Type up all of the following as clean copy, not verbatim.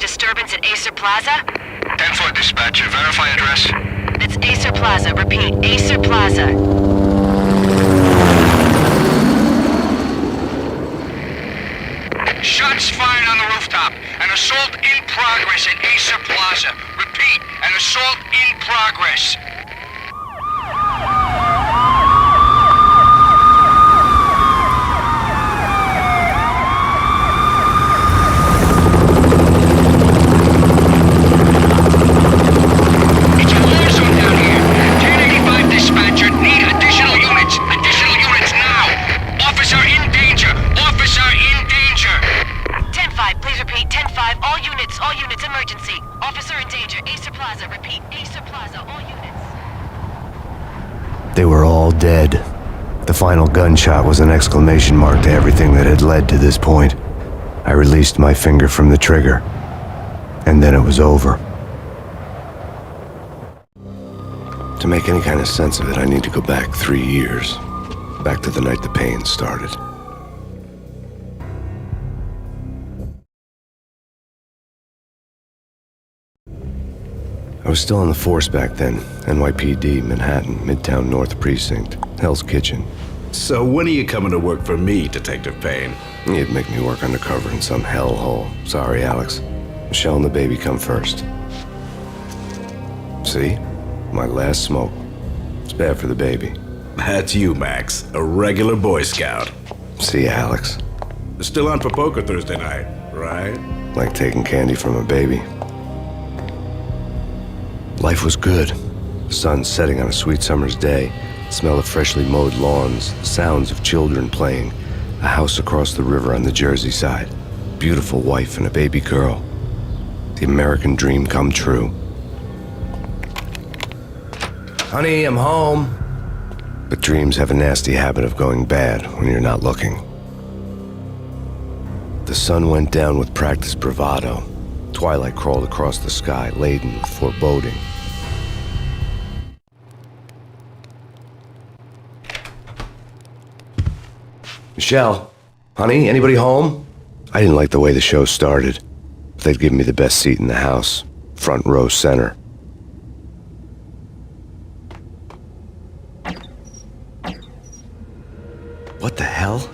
disturbance at Acer Plaza? 10-4 dispatcher, verify address. It's Acer Plaza. Repeat, Acer Plaza. Shots fired on the rooftop. An assault in progress at Acer Plaza. Repeat, an assault in progress. It's a war zone down here. 1085 dispatcher, need additional units. Additional units now. Officer in danger. Officer in danger. 10-5, please repeat. 10-5, all units, emergency. Officer in danger. Acer Plaza. Repeat, Acer Plaza, all units. They were all dead. The final gunshot was an exclamation mark to everything that had led to this point. I released my finger from the trigger, and then it was over. To make any kind of sense of it, I need to go back 3 years. Back to the night the pain started. I was still on the force back then. NYPD, Manhattan, Midtown North Precinct, Hell's Kitchen. So when are you coming to work for me, Detective Payne? You'd make me work undercover in some hellhole. Sorry, Alex. Michelle and the baby come first. See? My last smoke. It's bad for the baby. That's you, Max. A regular Boy Scout. See ya, Alex. Still on for poker Thursday night, right? Like taking candy from a baby. Life was good. The sun setting on a sweet summer's day. The smell of freshly mowed lawns. The sounds of children playing. A house across the river on the Jersey side. Beautiful wife and a baby girl. The American dream come true. Honey, I'm home. But dreams have a nasty habit of going bad when you're not looking. The sun went down with practiced bravado. Twilight crawled across the sky, laden with foreboding. Michelle, honey, anybody home? I didn't like the way the show started. They'd given me the best seat in the house, front row center. What the hell?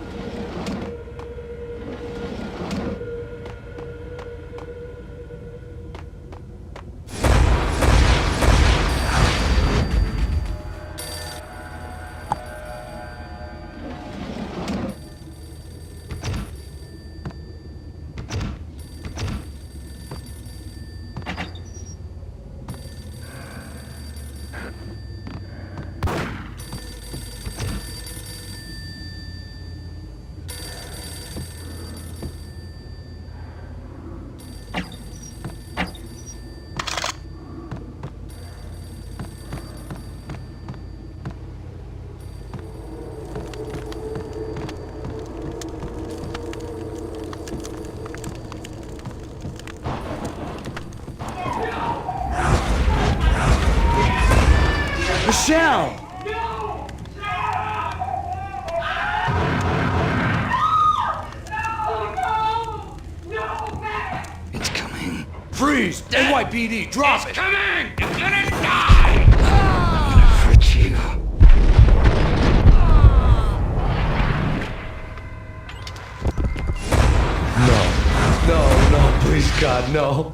Michelle! It's coming. Freeze! NYPD, drop it! Coming! You're gonna die! I'm gonna hurt you. No, please God, no.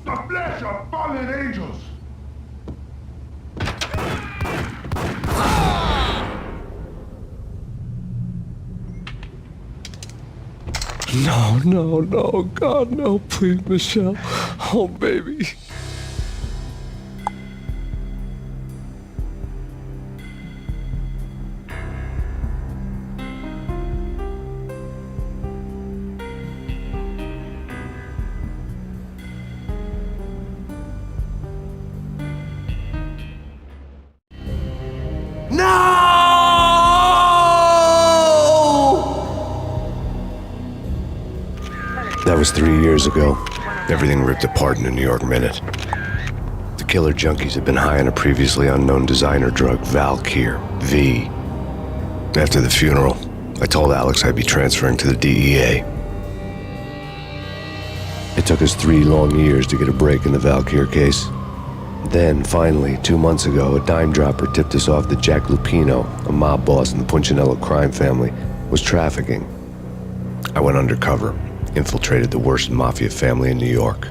The flesh of fallen angels! No, God, no, please, Michelle. Oh, baby. That was 3 years ago. Everything ripped apart in a New York minute. The killer junkies had been high on a previously unknown designer drug, Valkyr, V. After the funeral, I told Alex I'd be transferring to the DEA. It took us 3 long years to get a break in the Valkyr case. Then, finally, 2 months ago, a dime dropper tipped us off that Jack Lupino, a mob boss in the Punchinello crime family, was trafficking. I went undercover, infiltrated the worst mafia family in New York.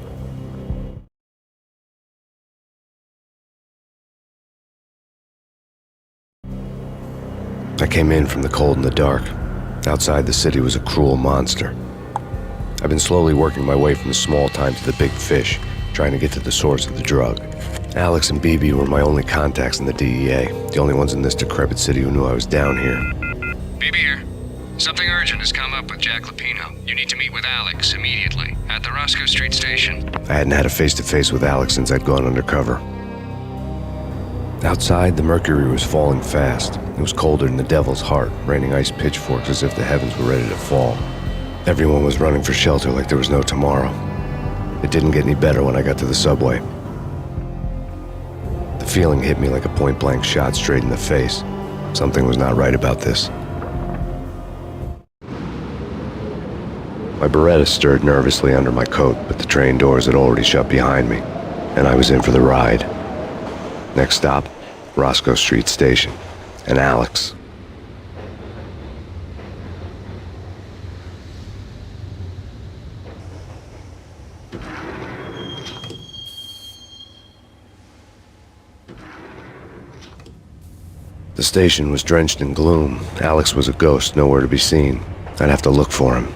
I came in from the cold and the dark. Outside the city was a cruel monster. I've been slowly working my way from the small time to the big fish, trying to get to the source of the drug. Alex and BB were my only contacts in the DEA, the only ones in this decrepit city who knew I was down here. BB here. Something urgent has come up with Jack Lupino. You need to meet with Alex immediately at the Roscoe Street station. I hadn't had a face-to-face with Alex since I'd gone undercover. Outside, the mercury was falling fast. It was colder than the devil's heart, raining ice pitchforks as if the heavens were ready to fall. Everyone was running for shelter like there was no tomorrow. It didn't get any better when I got to the subway. The feeling hit me like a point-blank shot straight in the face. Something was not right about this. My Beretta stirred nervously under my coat, but the train doors had already shut behind me, and I was in for the ride. Next stop, Roscoe Street Station, and Alex. The station was drenched in gloom. Alex was a ghost, nowhere to be seen. I'd have to look for him.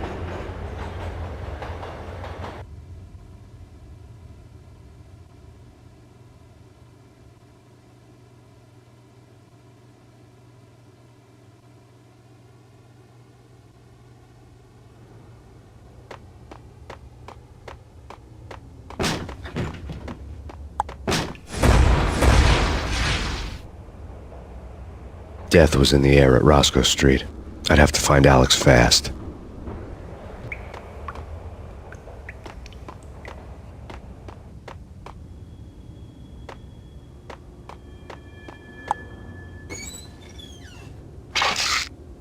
Death was in the air at Roscoe Street. I'd have to find Alex fast.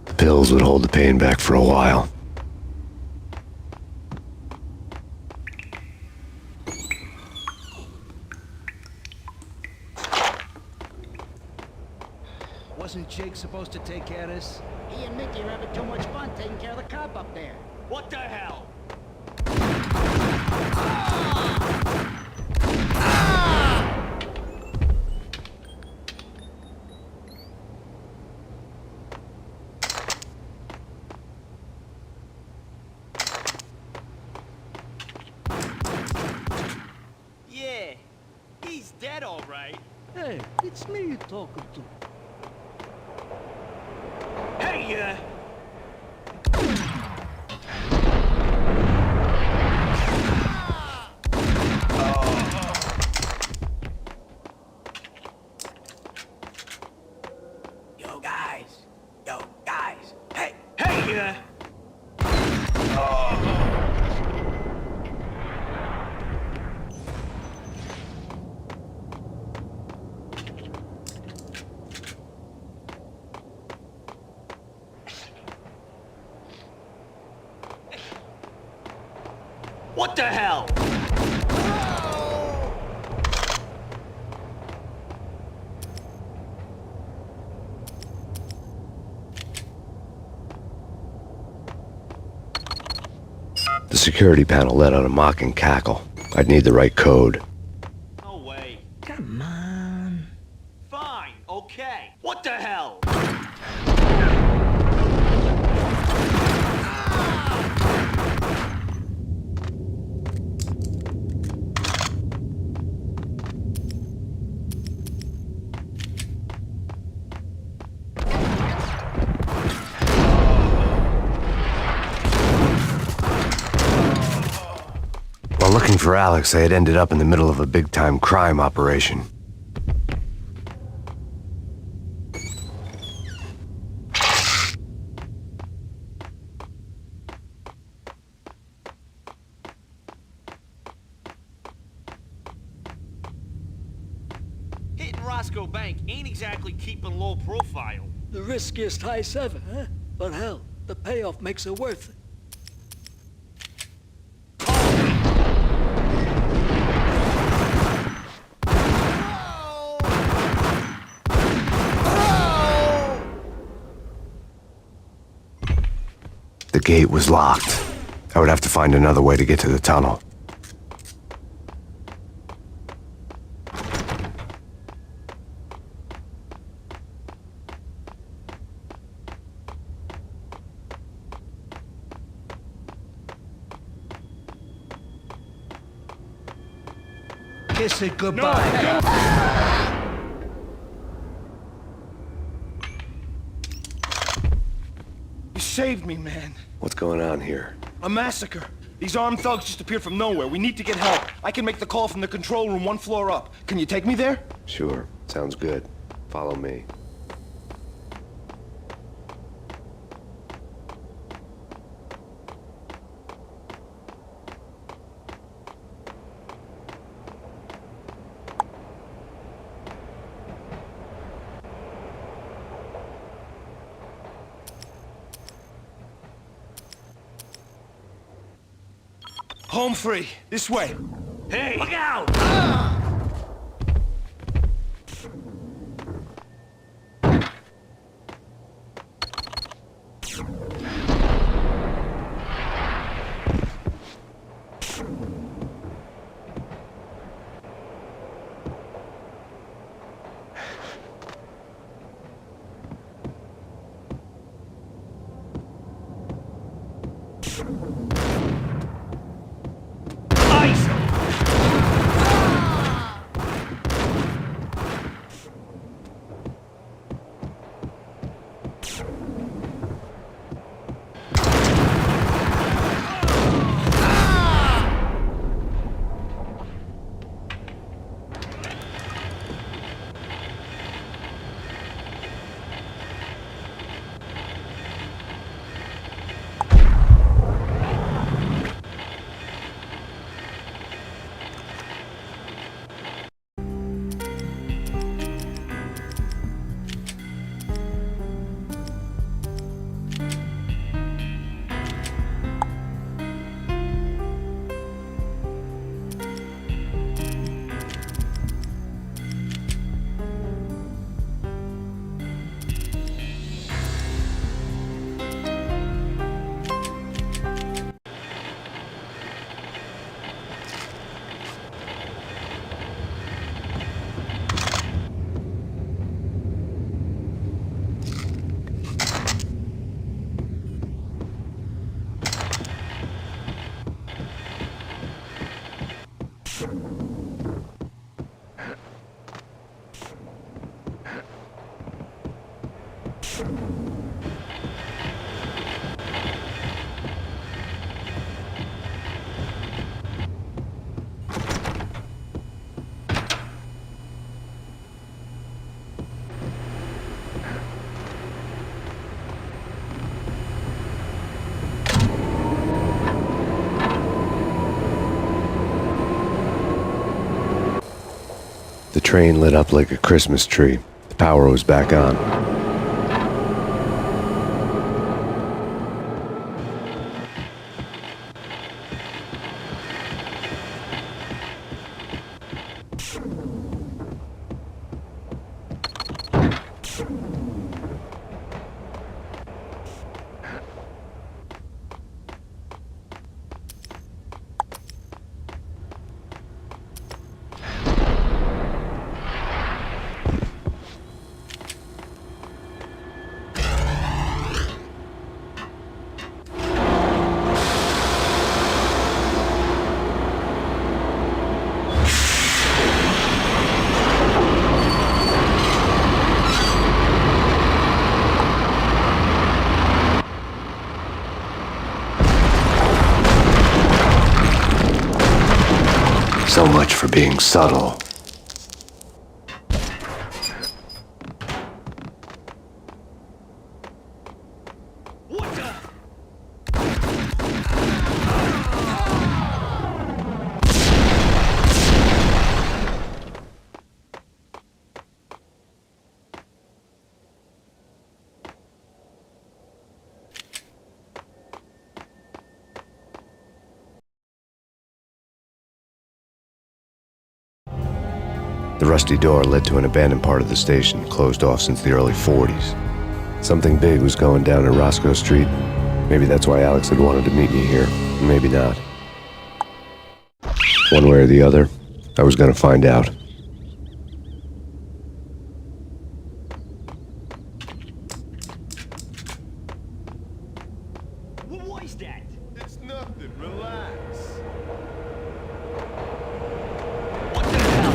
The pills would hold the pain back for a while. Wasn't Jake supposed to take care of this? He and Mickey are having too much fun taking care of the cop up there. What the hell? Yeah, he's dead all right. Hey, it's me you're talking to. Hey, Yo, guys. Hey, What the hell? The security panel let out a mocking cackle. I'd need the right code. No way. Come on. Fine, okay. What the hell? While looking for Alex, I had ended up in the middle of a big-time crime operation. Cisco Bank ain't exactly keeping low profile. The riskiest heist ever, huh? But hell, the payoff makes it worth it. The gate was locked. I would have to find another way to get to the tunnel. Kiss it goodbye. You saved me, man. What's going on here? A massacre. These armed thugs just appeared from nowhere. We need to get help. I can make the call from the control room 1 floor up. Can you take me there? Sure, sounds good. Follow me. Home free. This way. Hey! Look out! The train lit up like a Christmas tree. The power was back on. So much for being subtle. The rusty door led to an abandoned part of the station, closed off since the early 40s. Something big was going down in Roscoe Street. Maybe that's why Alex had wanted to meet me here. Maybe not. One way or the other, I was gonna find out. What is that? It's nothing. Relax. What the hell?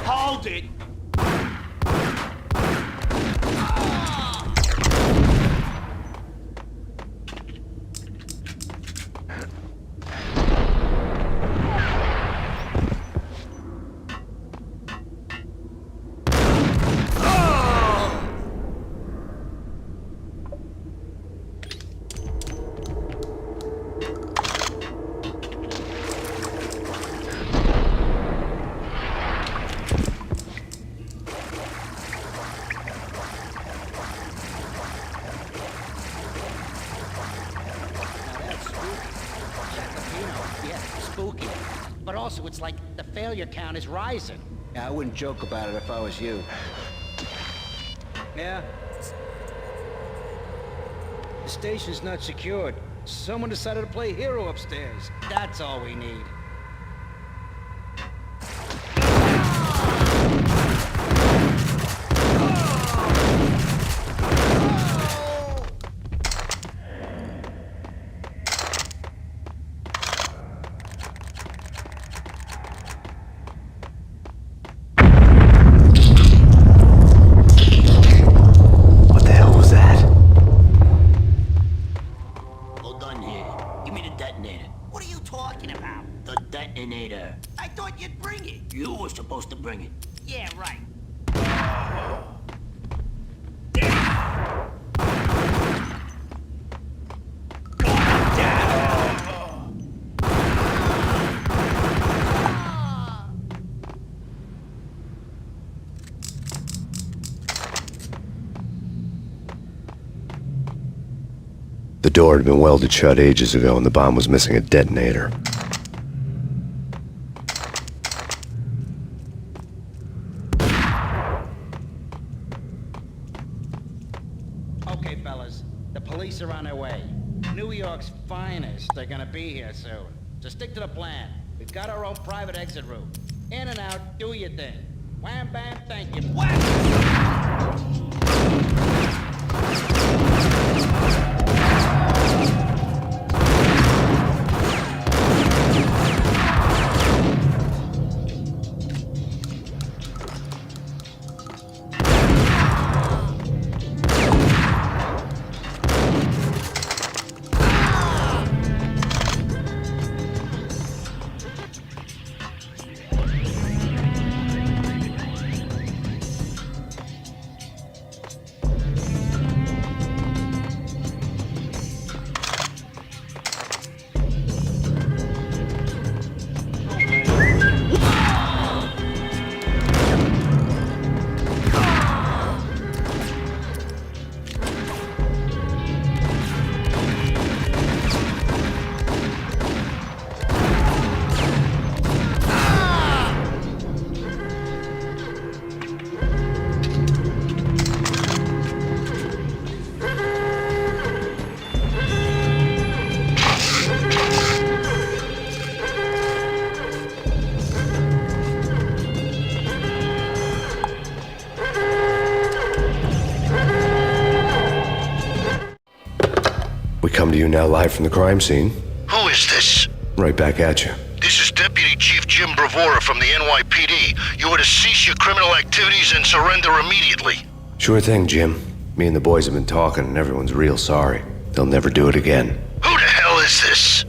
Hold it! Spooky. But also, it's like the failure count is rising. Yeah, I wouldn't joke about it if I was you. Yeah? The station's not secured. Someone decided to play hero upstairs. That's all we need. What the hell was that? Hold on here. Give me the detonator. What are you talking about? The detonator. I thought you'd bring it. You were supposed to bring it. Yeah, right. The door had been welded shut ages ago and the bomb was missing a detonator. Okay, fellas. The police are on their way. New York's finest are gonna be here soon. So stick to the plan. We've got our own private exit route. In and out, do your thing. Wham bam, thank you. Wham! We come to you now live from the crime scene. Who is this? Right back at you. This is Deputy Chief Jim Bravura from the NYPD. You are to cease your criminal activities and surrender immediately. Sure thing, Jim. Me and the boys have been talking and everyone's real sorry. They'll never do it again. Who the hell is this?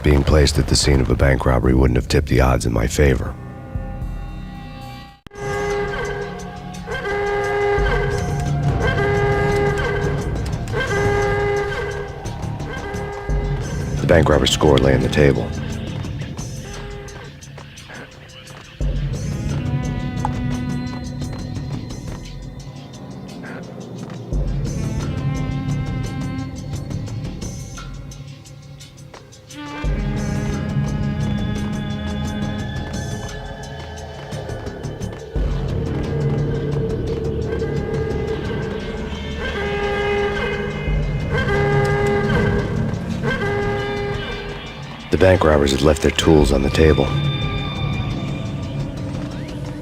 Being placed at the scene of a bank robbery wouldn't have tipped the odds in my favor. The bank robber's score lay on the table. The bank robbers had left their tools on the table.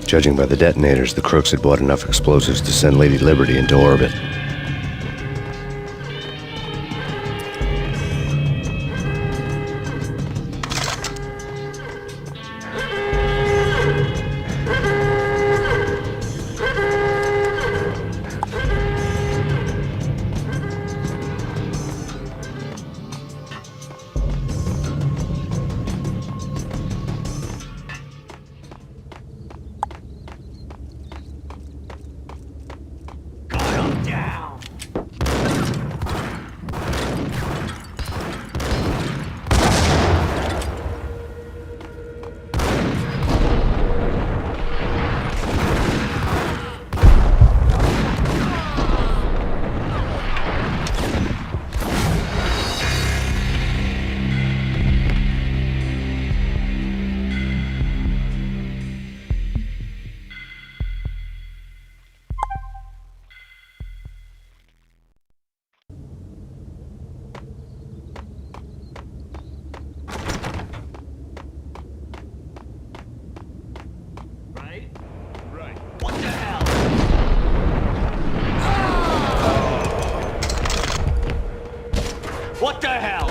Judging by the detonators, the crooks had bought enough explosives to send Lady Liberty into orbit. What the hell?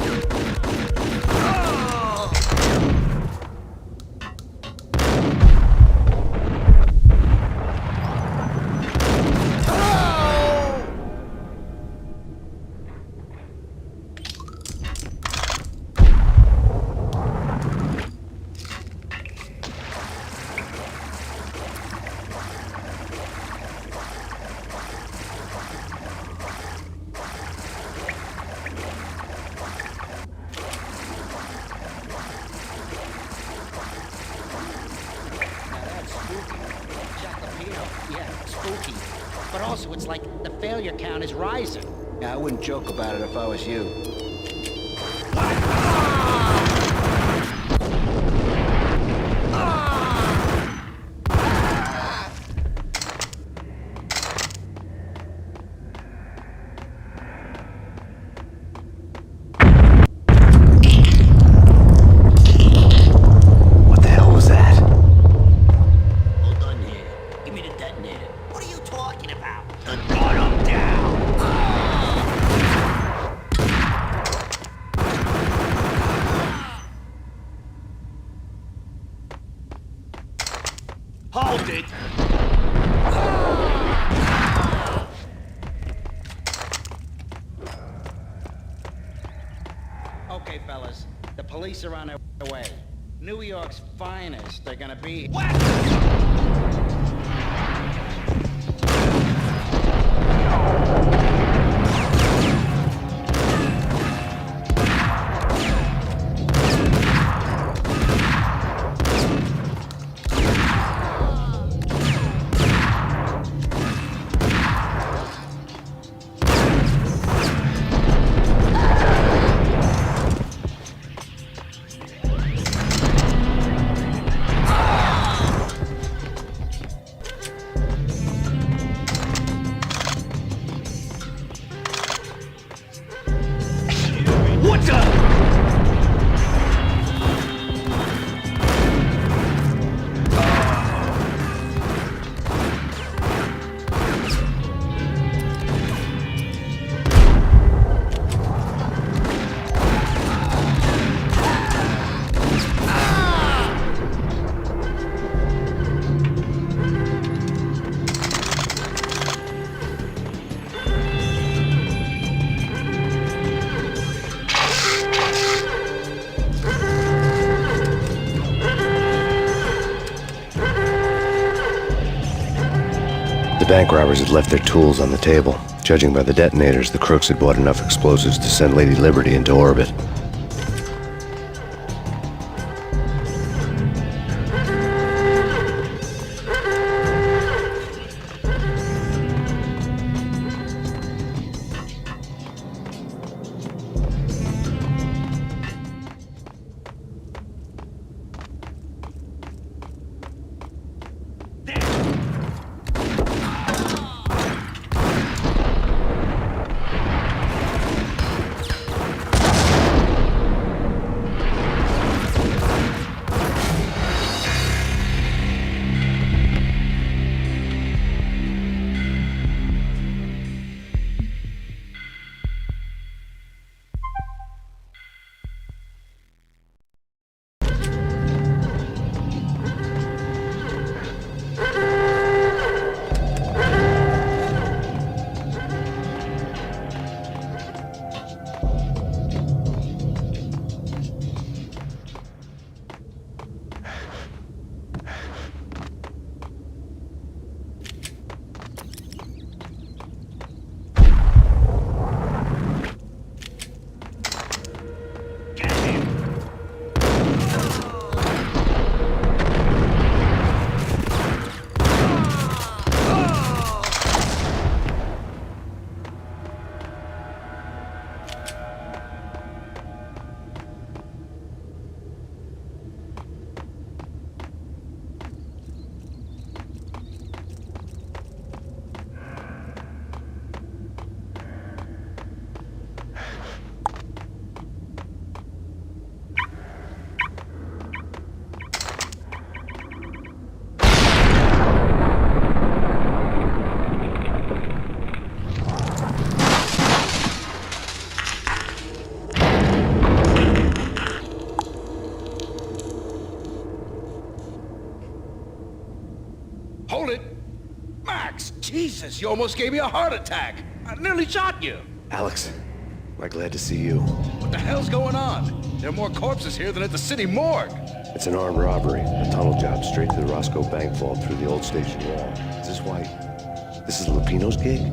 But also, it's like the failure count is rising. Yeah, I wouldn't joke about it if I was you. What the hell was that? Hold on here. Give me the detonator. What are you talking about? Gun him down. Hold it! Okay, fellas. The police are on their way. New York's finest are gonna be... What the? The bank robbers had left their tools on the table. Judging by the detonators, the crooks had bought enough explosives to send Lady Liberty into orbit. Jesus, you almost gave me a heart attack. I nearly shot you. Alex, am I glad to see you. What the hell's going on? There are more corpses here than at the city morgue. It's an armed robbery, a tunnel job straight to the Roscoe Bank vault through the old station wall. Is this why? This is Lupino's gig?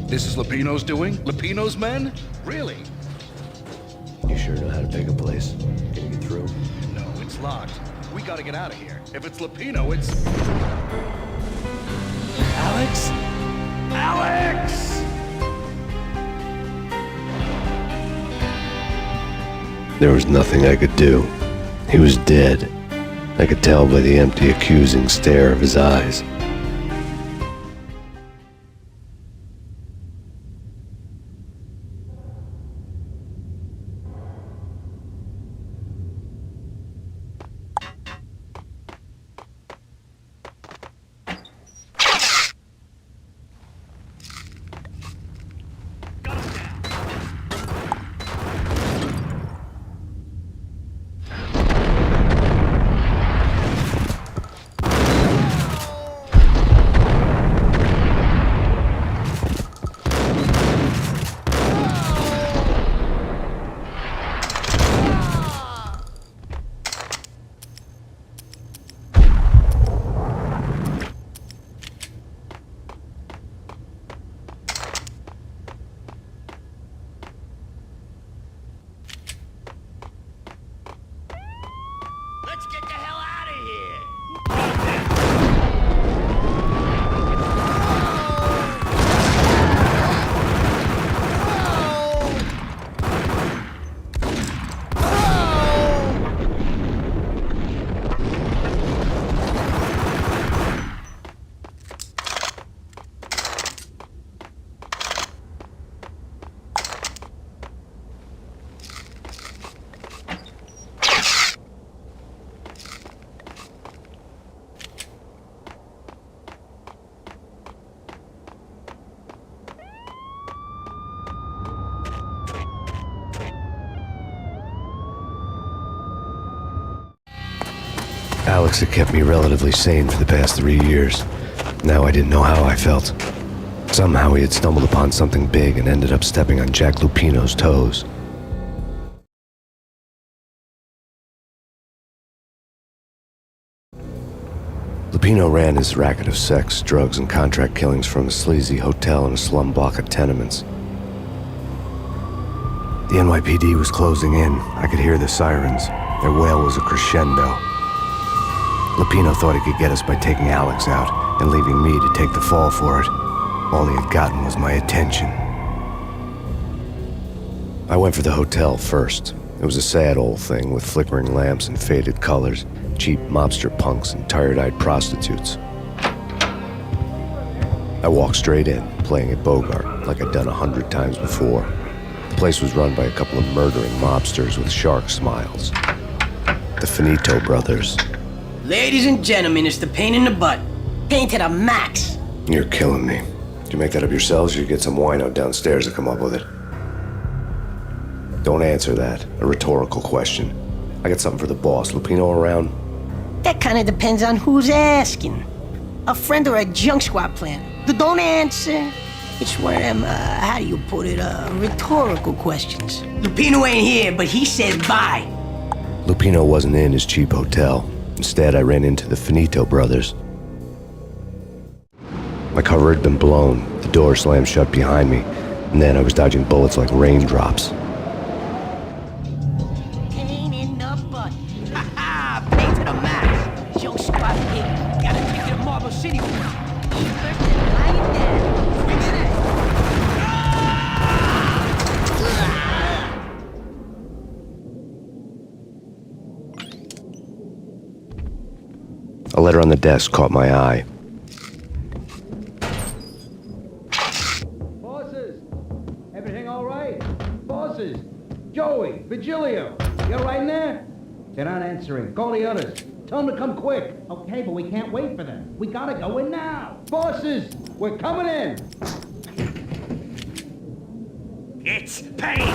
This is Lupino's doing? Lupino's men? Really? You sure know how to pick a place? Can you get through? No, it's locked. We gotta get out of here. If it's Lupino, it's... Alex? Alex! There was nothing I could do. He was dead. I could tell by the empty, accusing stare of his eyes. Let's get the hell out of here! Alex had kept me relatively sane for the past 3 years. Now I didn't know how I felt. Somehow he had stumbled upon something big and ended up stepping on Jack Lupino's toes. Lupino ran his racket of sex, drugs, and contract killings from a sleazy hotel in a slum block of tenements. The NYPD was closing in. I could hear the sirens. Their wail was a crescendo. Lupino thought he could get us by taking Alex out and leaving me to take the fall for it. All he had gotten was my attention. I went for the hotel first. It was a sad old thing with flickering lamps and faded colors, cheap mobster punks and tired-eyed prostitutes. I walked straight in, playing at Bogart like I'd done 100 times before. The place was run by a couple of murdering mobsters with shark smiles. The Finito brothers. Ladies and gentlemen, it's the pain in the butt. Pain to the max. You're killing me. Did you make that up yourselves, or you get some wino downstairs to come up with it? Don't answer that. A rhetorical question. I got something for the boss. Lupino around? That kind of depends on who's asking. A friend or a junk squad plan. Don't answer. It's one of them, how do you put it, rhetorical questions. Lupino ain't here, but he said bye. Lupino wasn't in his cheap hotel. Instead, I ran into the Finito brothers. My cover had been blown, the door slammed shut behind me, and then I was dodging bullets like raindrops. Pain in the butt. Ha ha! Pain to the max. Junk squad pig. Gotta take you to Marble City. Eat first and lie down. 3 minutes. A letter on the desk caught my eye. Bosses! Everything all right? Bosses! Joey! Vigilio! You all right in there? They're not answering. Call the others. Tell them to come quick. Okay, but we can't wait for them. We gotta go in now. Bosses! We're coming in! It's pain!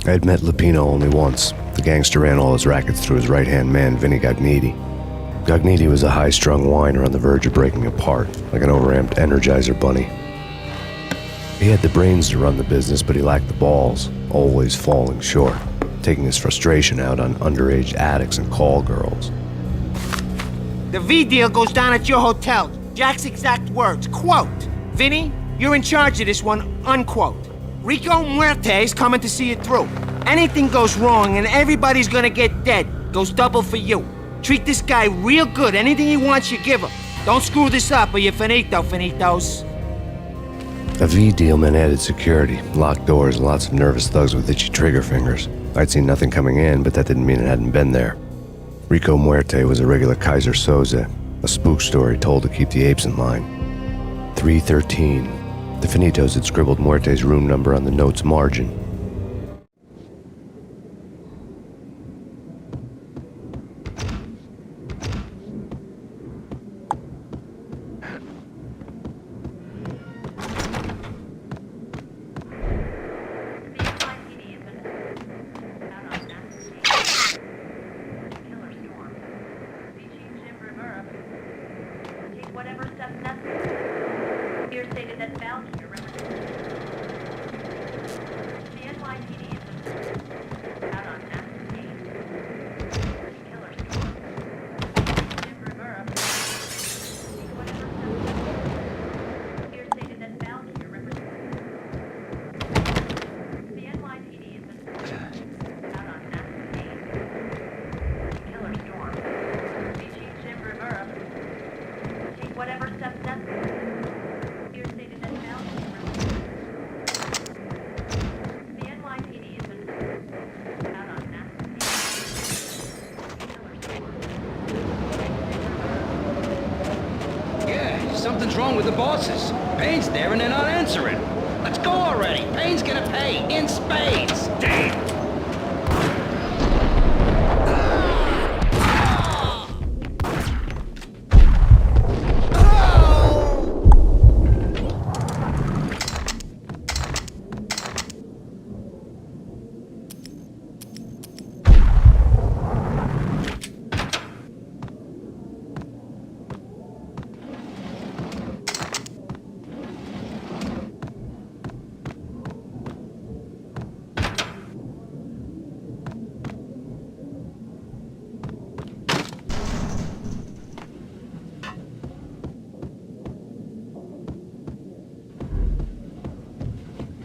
I had met Lupino only once. The gangster ran all his rackets through his right-hand man, Vinny Gagniti. Gagniti was a high-strung whiner on the verge of breaking apart, like an overamped Energizer bunny. He had the brains to run the business, but he lacked the balls, always falling short, taking his frustration out on underage addicts and call girls. The V deal goes down at your hotel. Jack's exact words, quote, "Vinny, you're in charge of this one," unquote. Rico Muerte's coming to see it through. Anything goes wrong and everybody's gonna get dead. Goes double for you. Treat this guy real good. Anything he wants, you give him. Don't screw this up or you're finito, finitos. A V deal meant added security, locked doors, and lots of nervous thugs with itchy trigger fingers. I'd seen nothing coming in, but that didn't mean it hadn't been there. Rico Muerte was a regular Kaiser Soze, a spook story told to keep the apes in line. 313. The Finitos had scribbled Muerte's room number on the note's margin. Whatever steps necessary. Here stated that Val here represents the NYPD is out on Aspen Gate. Killer storm. Jim Rivera. Take whatever steps necessary. Here stated that Val here represents the NYPD is out on Aspen Gate. Killer storm. Chief Jim Rivera. Take whatever steps necessary. Here stated that Val the NYPD has been out on Aspen. Yeah, something's wrong with the bosses. Payne's there and they're not answering. Let's go already. Payne's gonna pay in spades. Damn.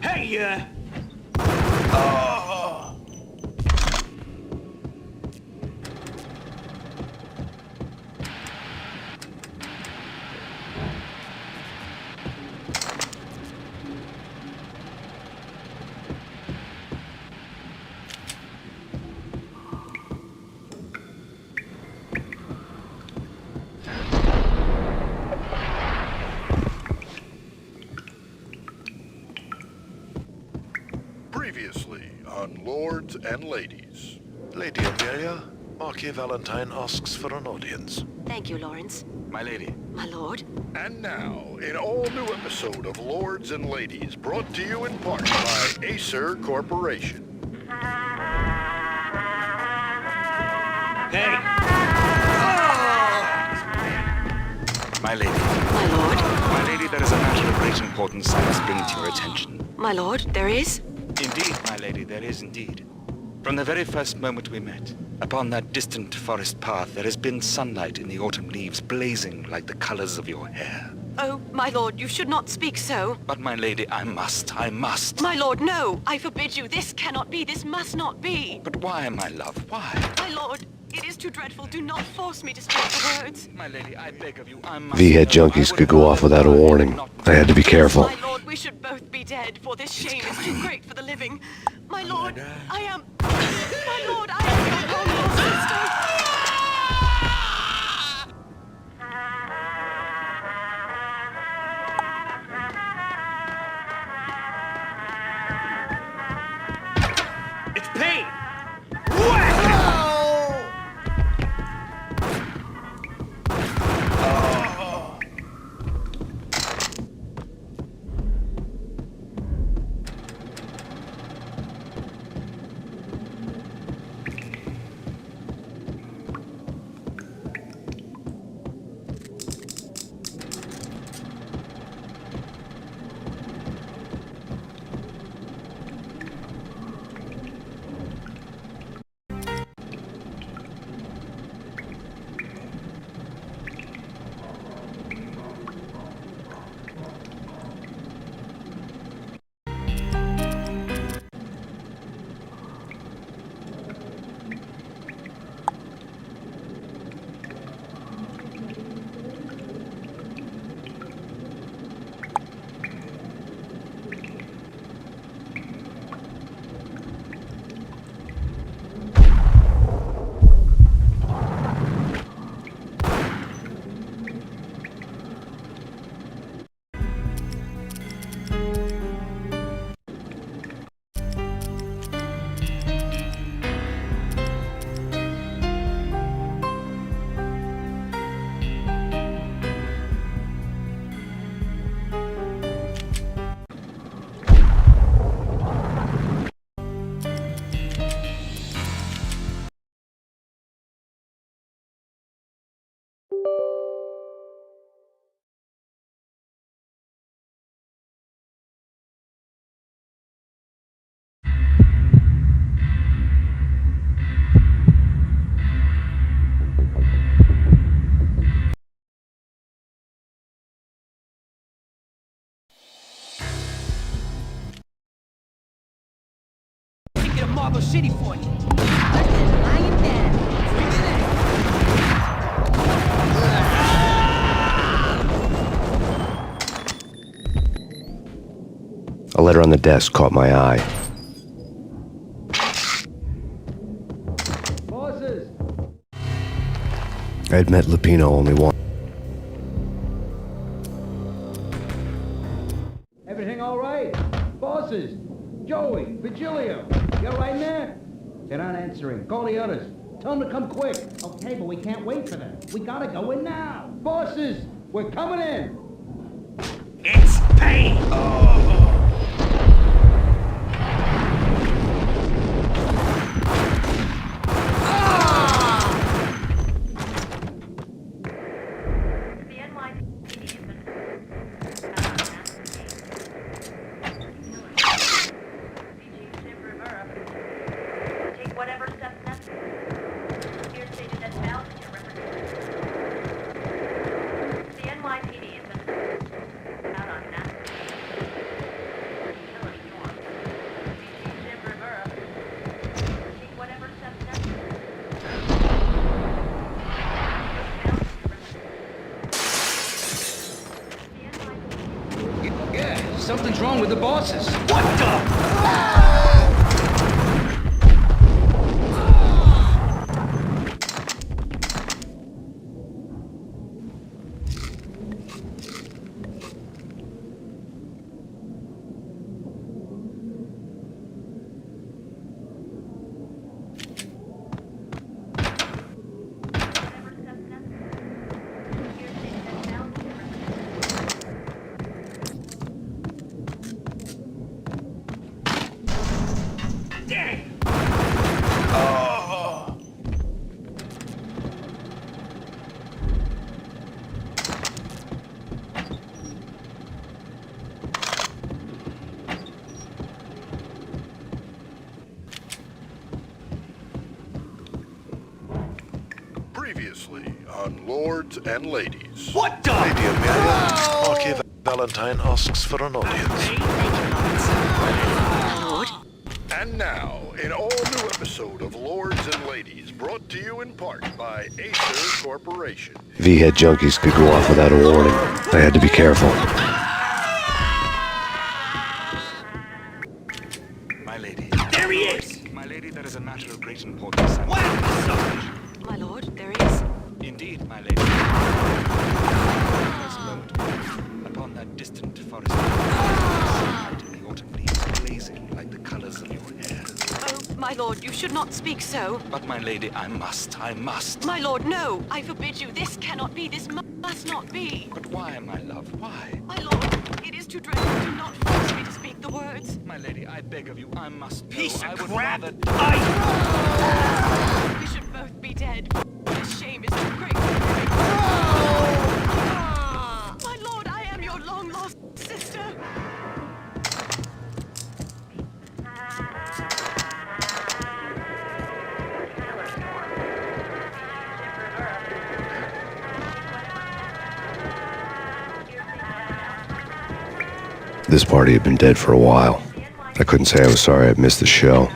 Hey, Previously on Lords and Ladies. Lady Amelia, Marquis Valentine asks for an audience. Thank you, Lawrence. My lady. My lord. And now, an all-new episode of Lords and Ladies, brought to you in part by Acer Corporation. hey. My lady. My lord. My lady, there is a matter of great importance I must bring to your attention. My lord, there is? Indeed, my lady, there is indeed. From the very first moment we met, upon that distant forest path, there has been sunlight in the autumn leaves blazing like the colors of your hair. Oh, my lord, you should not speak so. But, my lady, I must. My lord, no! I forbid you. This cannot be. This must not be. But why, my love, why? My lord, it is too dreadful. Do not force me to speak the words. My lady, I beg of you, I must. V-head junkies could go off without a warning. I had to be careful. My lord, we should both be dead, for this shame is too great for the living. My lord, I am... My lord, I am your own your sister. It's Payne! Marble City for you. Lying down. A letter on the desk caught my eye. Bosses! I had met Lupino only once. Everything all right? Bosses! Joey, Virgilio, you all right in there? They're not answering. Call the others. Tell them to come quick. Okay, but we can't wait for them. We gotta go in now. Bosses, we're coming in. It's Payne! The NYPD has been found on CG Jim Rivera. Take whatever steps necessary. Here stated as Valkyrie representative. The NYPD has been out on Killer Storm. CG Jim Rivera. Take whatever steps necessary. Yeah, something's wrong with the bosses. What the? Whatever steps necessary. Here stated as Valkyrie representative. Dang! Previously on Lords and Ladies. What the? Lady Amelia, Marquis Valentine asks for an audience. And now, an all-new episode of Lords and Ladies, brought to you in part by Acer Corporation. V-head junkies could go off without a warning. I had to be careful. My lady. There he is! My lady, there is a matter of great importance. Whack the son! My lord, there he is. Indeed, my lady. First moment, upon that distant forest, sunlight in the autumn leaves blazing like the colors of your hair. Oh, my lord, you should not speak so. But my lady, I must. My lord, no. I forbid you. This cannot be. This must not be. But why, my love, why? My lord, it is too dreadful. Do not force me to speak the words. My lady, I beg of you, I must know. Piece I of would crap! rather... We should both be dead. This shame is too great. My lord, I am your long-lost sister. This party had been dead for a while. I couldn't say I was sorry I'd missed the show.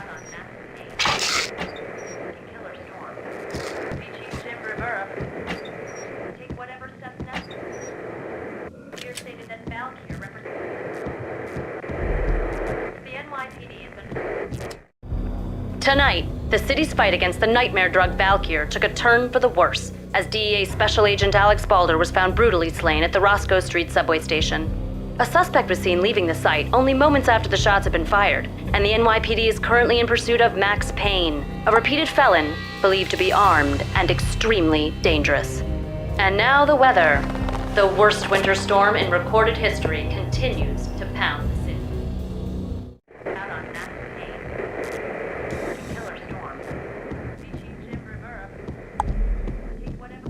Tonight, the city's fight against the nightmare drug Valkyr took a turn for the worse, as DEA Special Agent Alex Balder was found brutally slain at the Roscoe Street subway station. A suspect was seen leaving the site only moments after the shots had been fired, and the NYPD is currently in pursuit of Max Payne, a repeated felon believed to be armed and extremely dangerous. And now the weather. The worst winter storm in recorded history continues to pound the city. Out on Max Payne. Killer Storm. CG Jim Rivera. Take whatever.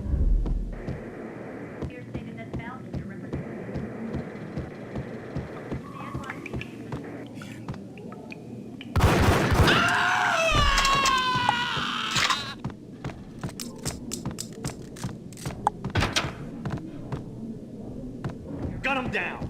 Here stated as Valkyrie representative. The NYPD. Gun him down!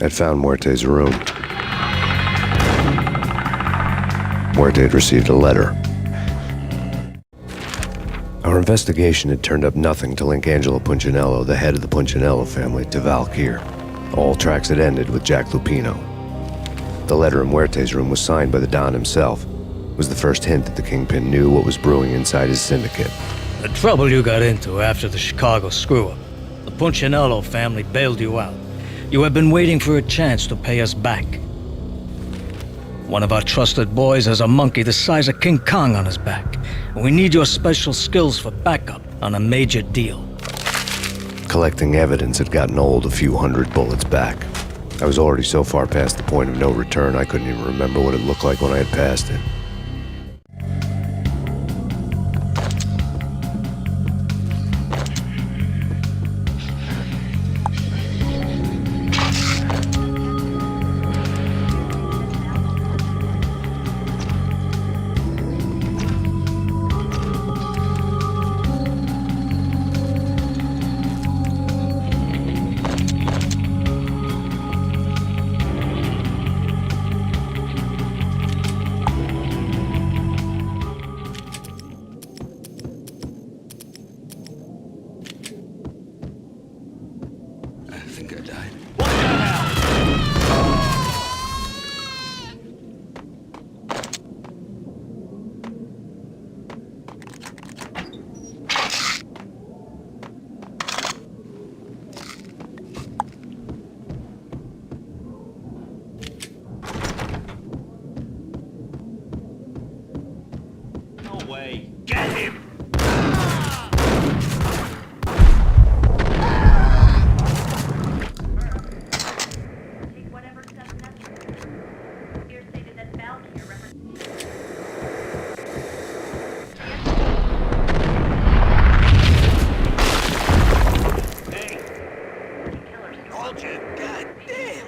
had found Muerte's room. Muerte had received a letter. Our investigation had turned up nothing to link Angelo Punchinello, the head of the Punchinello family, to Valkyr. All tracks had ended with Jack Lupino. The letter in Muerte's room was signed by the Don himself. It was the first hint that the Kingpin knew what was brewing inside his syndicate. The trouble you got into after the Chicago screw-up. The Punchinello family bailed you out. You have been waiting for a chance to pay us back. One of our trusted boys has a monkey the size of King Kong on his back. And we need your special skills for backup on a major deal. Collecting evidence had gotten old a few hundred bullets back. I was already so far past the point of no return I couldn't even remember what it looked like when I had passed it. I think I died. What the hell? No way. Get him! Take whatever steps necessary. Here stated that Valkyr represents... Hey, Killers. told you. God damn.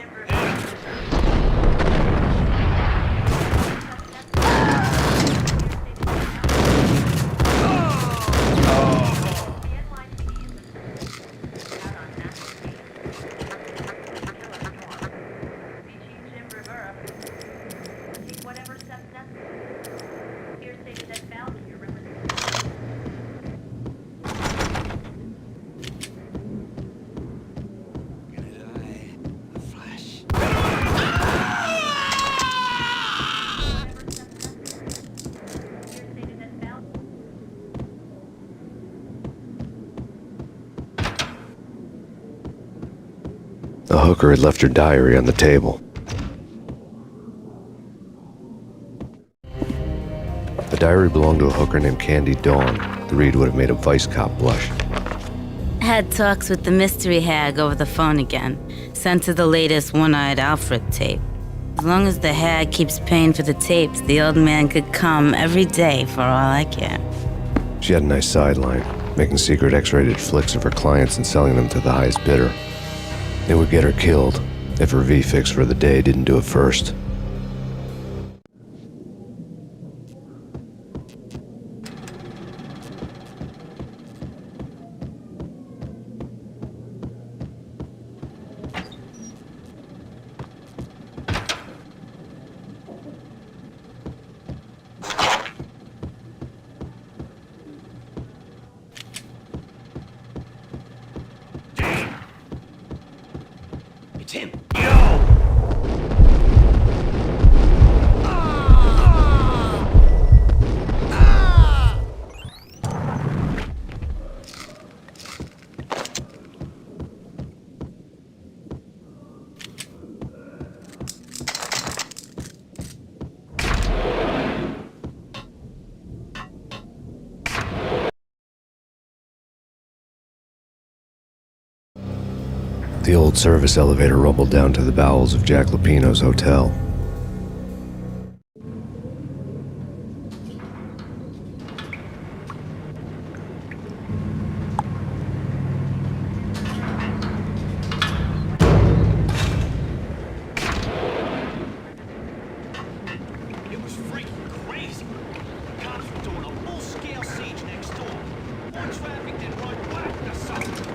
The hooker had left her diary on the table. The diary belonged to a hooker named Candy Dawn. The read would have made a vice cop blush. Had talks with the mystery hag over the phone again. Sent her the latest One-Eyed Alfred tape. As long as the hag keeps paying for the tapes, the old man could come every day for all I care. She had a nice sideline, making secret X-rated flicks of her clients and selling them to the highest bidder. It would get her killed if her V-fix for the day didn't do it first. It's him. Yo! The old service elevator rumbled down to the bowels of Jack Lupino's hotel. It was freaking crazy. Cops were doing a full-scale siege next door. More traffic than run whack or something.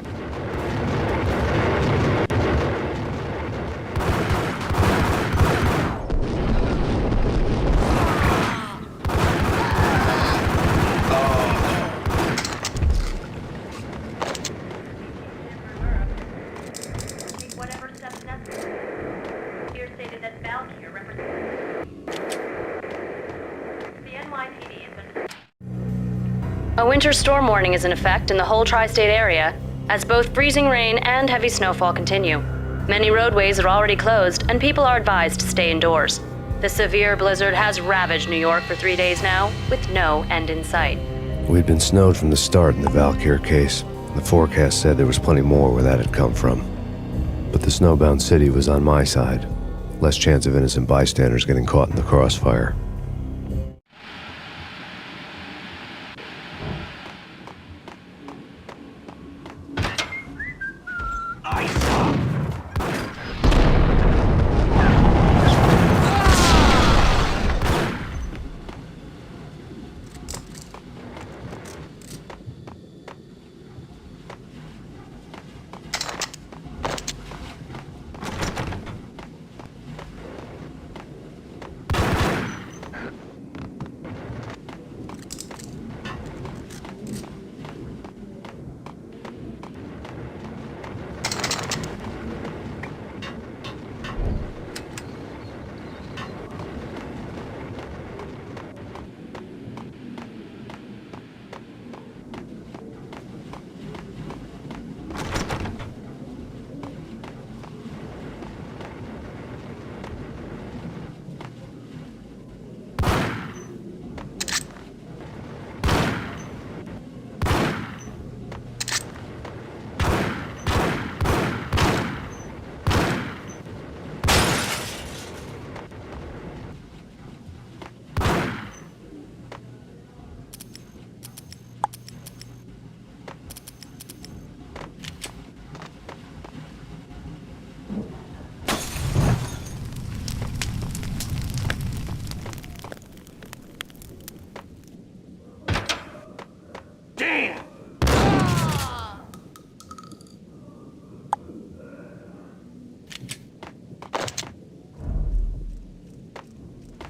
winter storm warning is in effect in the whole tri-state area, as both freezing rain and heavy snowfall continue. Many roadways are already closed, and people are advised to stay indoors. The severe blizzard has ravaged New York for 3 days now, with no end in sight. We'd been snowed from the start in the Valkyr case. The forecast said there was plenty more where that had come from. But the snowbound city was on my side. Less chance of innocent bystanders getting caught in the crossfire.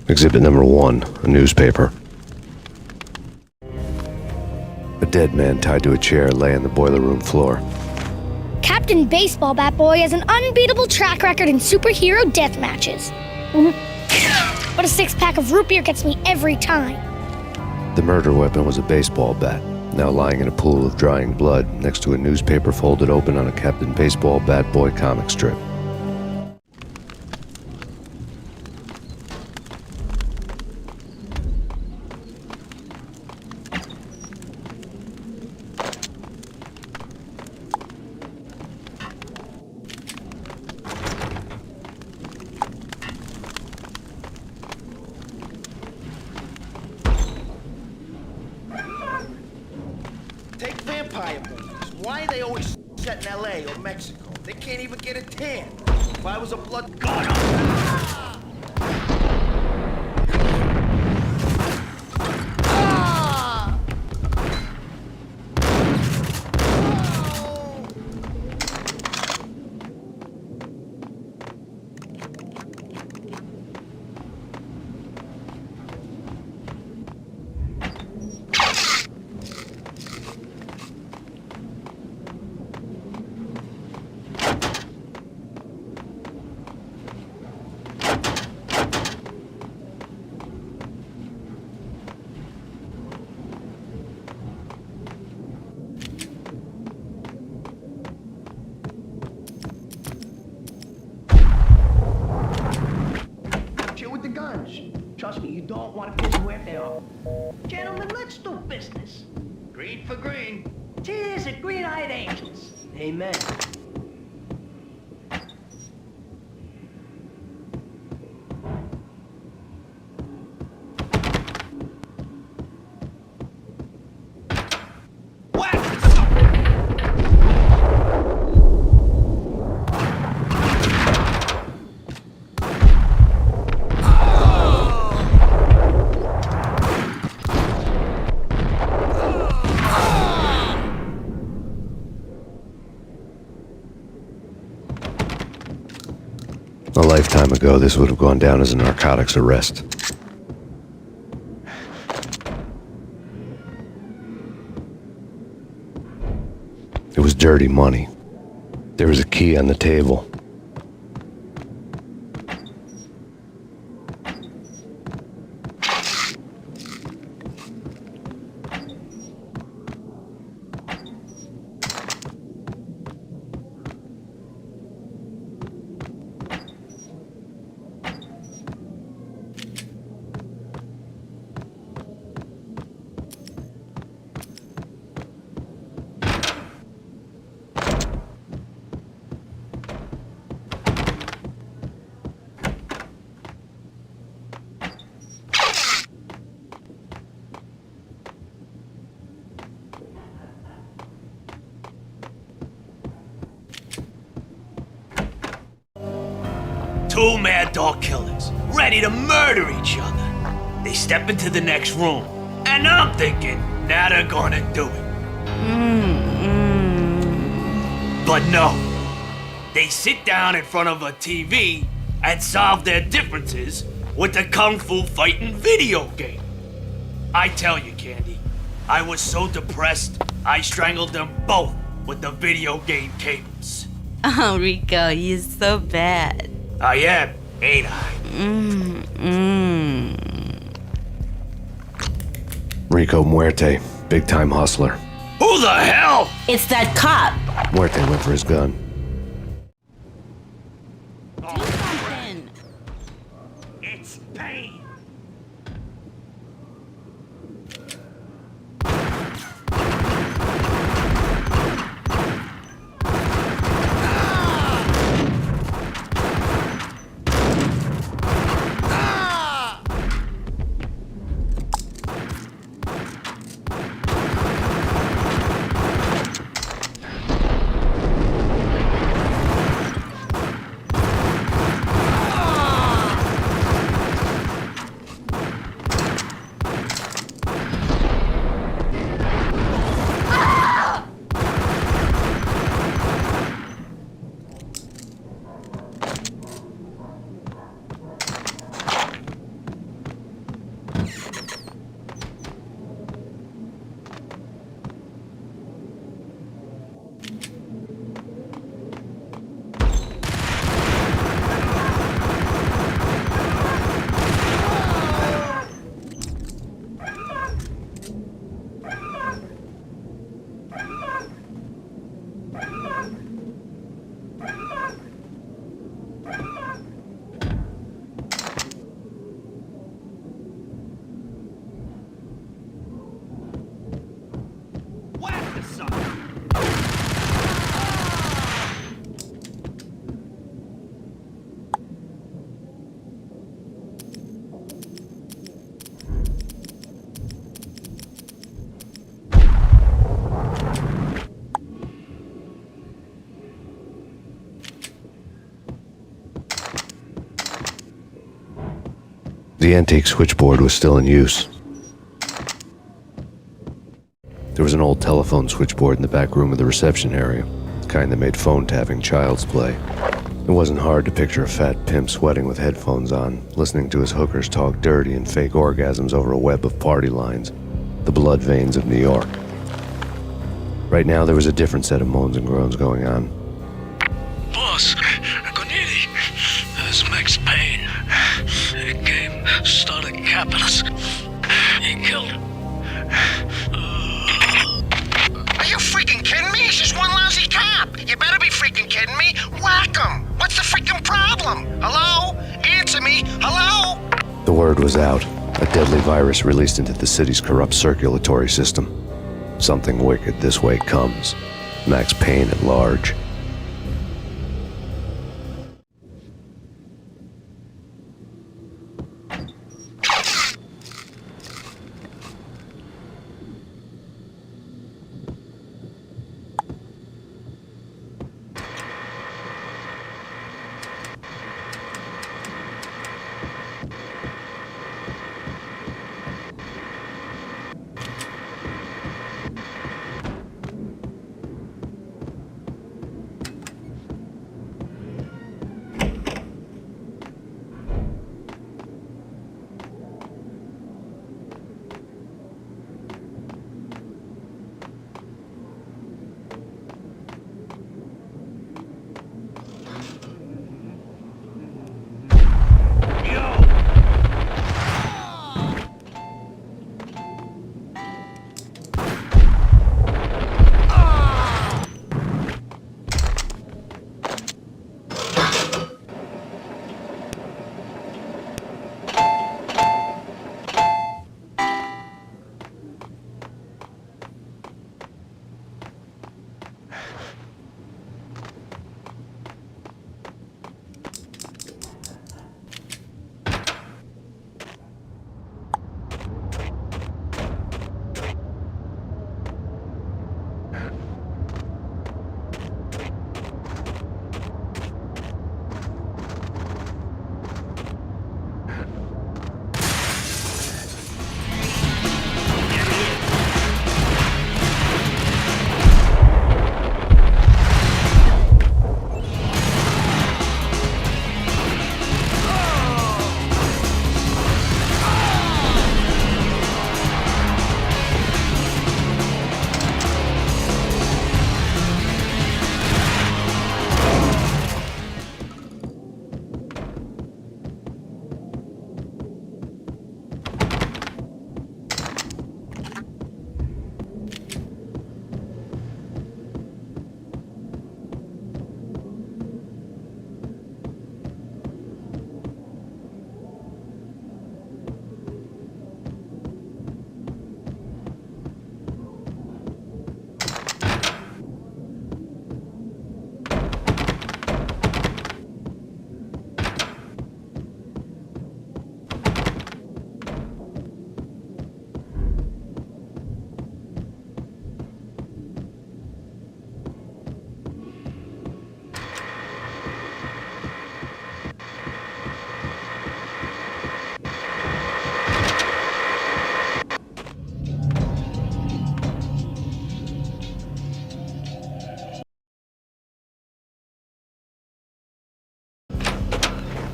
Exhibit number 1, a newspaper. A dead man tied to a chair lay on the boiler room floor. Captain Baseball Bat Boy has an unbeatable track record in superhero death matches. But a 6-pack of root beer gets me every time. The murder weapon was a baseball bat, now lying in a pool of drying blood next to a newspaper folded open on a Captain Baseball Bat Boy comic strip. Take vampire movies. Why are they always set in LA or Mexico? They can't even get a tan. If I was a blood... Trust me, you don't want to piss where they are. Gentlemen, let's do business. Green for green. Cheers at Green-Eyed Angels. Amen. A lifetime ago, this would have gone down as a narcotics arrest. It was dirty money. There was a key on the table. Two mad dog killers, ready to murder each other. They step into the next room, and I'm thinking, now they're gonna do it. But no. They sit down in front of a TV and solve their differences with the Kung Fu fighting video game. I tell you, Candy, I was so depressed, I strangled them both with the video game cables. Oh, Rico, you're so bad. I am, ain't I? Rico Muerte, big-time hustler. Who the hell? It's that cop. Muerte went for his gun. Do something. It's pain. Whack the sucker. The antique switchboard was still in use. There was an old telephone switchboard in the back room of the reception area, the kind that made phone tapping child's play. It wasn't hard to picture a fat pimp sweating with headphones on, listening to his hookers talk dirty and fake orgasms over a web of party lines, the blood veins of New York. Right now, there was a different set of moans and groans going on. Boss, Corneli, it's Max Payne. He came, started capping us. He killed him. Are you freaking kidding me? He's just one lousy cop. You better be freaking kidding me. Whack him. What's the freaking problem? Hello? Answer me. Hello? The word was out. A deadly virus released into the city's corrupt circulatory system. Something wicked this way comes. Max Payne at large.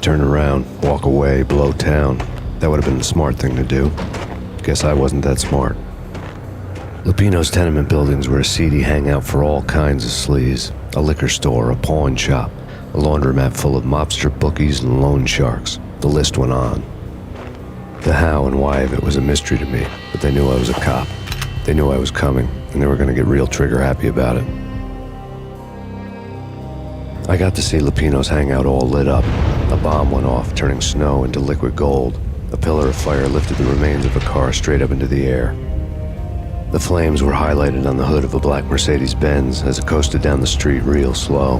Turn around, walk away, blow town. That would have been the smart thing to do. Guess I wasn't that smart. Lupino's tenement buildings were a seedy hangout for all kinds of sleaze. A liquor store, a pawn shop, a laundromat full of mobster bookies and loan sharks. The list went on. The how and why of it was a mystery to me, but they knew I was a cop. They knew I was coming, and they were going to get real trigger-happy about it. I got to see Lupino's hangout all lit up. A bomb went off, turning snow into liquid gold. A pillar of fire lifted the remains of a car straight up into the air. The flames were highlighted on the hood of a black Mercedes-Benz as it coasted down the street real slow,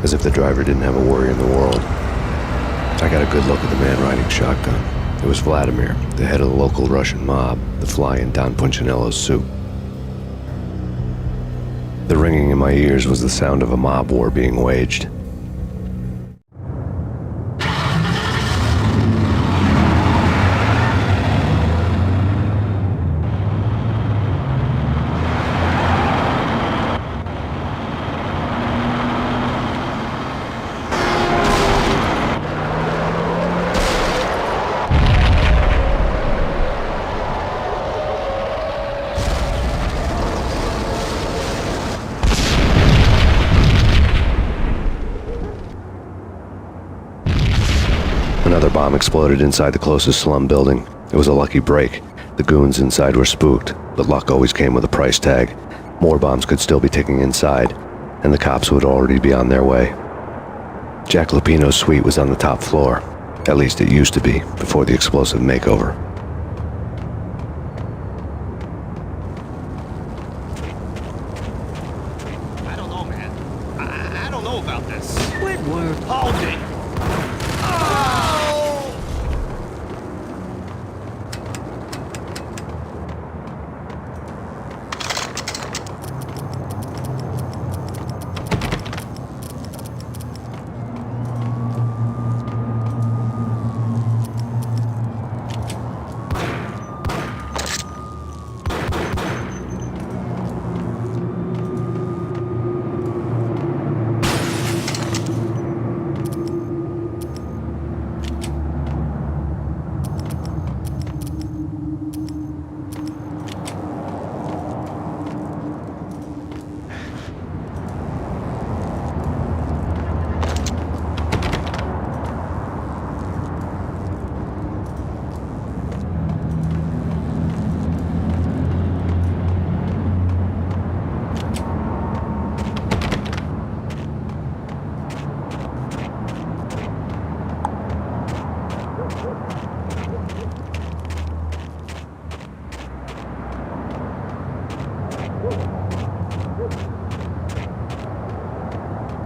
as if the driver didn't have a worry in the world. I got a good look at the man riding shotgun. It was Vladimir, the head of the local Russian mob, the fly in Don Punchinello's suit. The ringing in my ears was the sound of a mob war being waged. Another bomb exploded inside the closest slum building. It was a lucky break. The goons inside were spooked, but luck always came with a price tag. More bombs could still be ticking inside, and the cops would already be on their way. Jack Lupino's suite was on the top floor. At least it used to be, before the explosive makeover. I don't know, man. I don't know about this. Squidward. Hold it.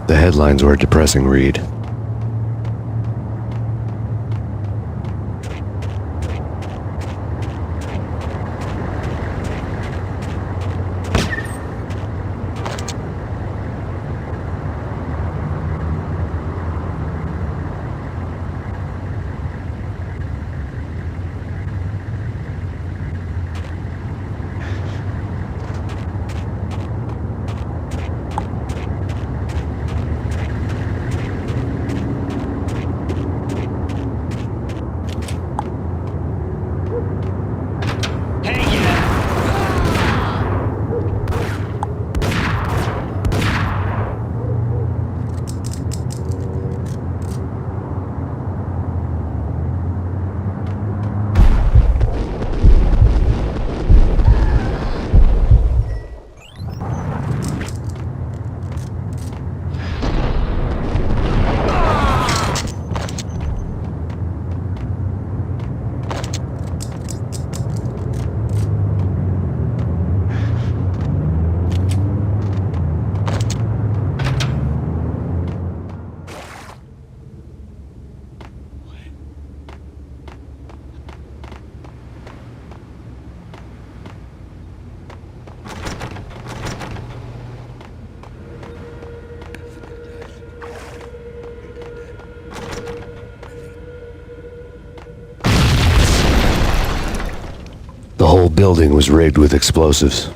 The headlines were a depressing read. The whole building was rigged with explosives.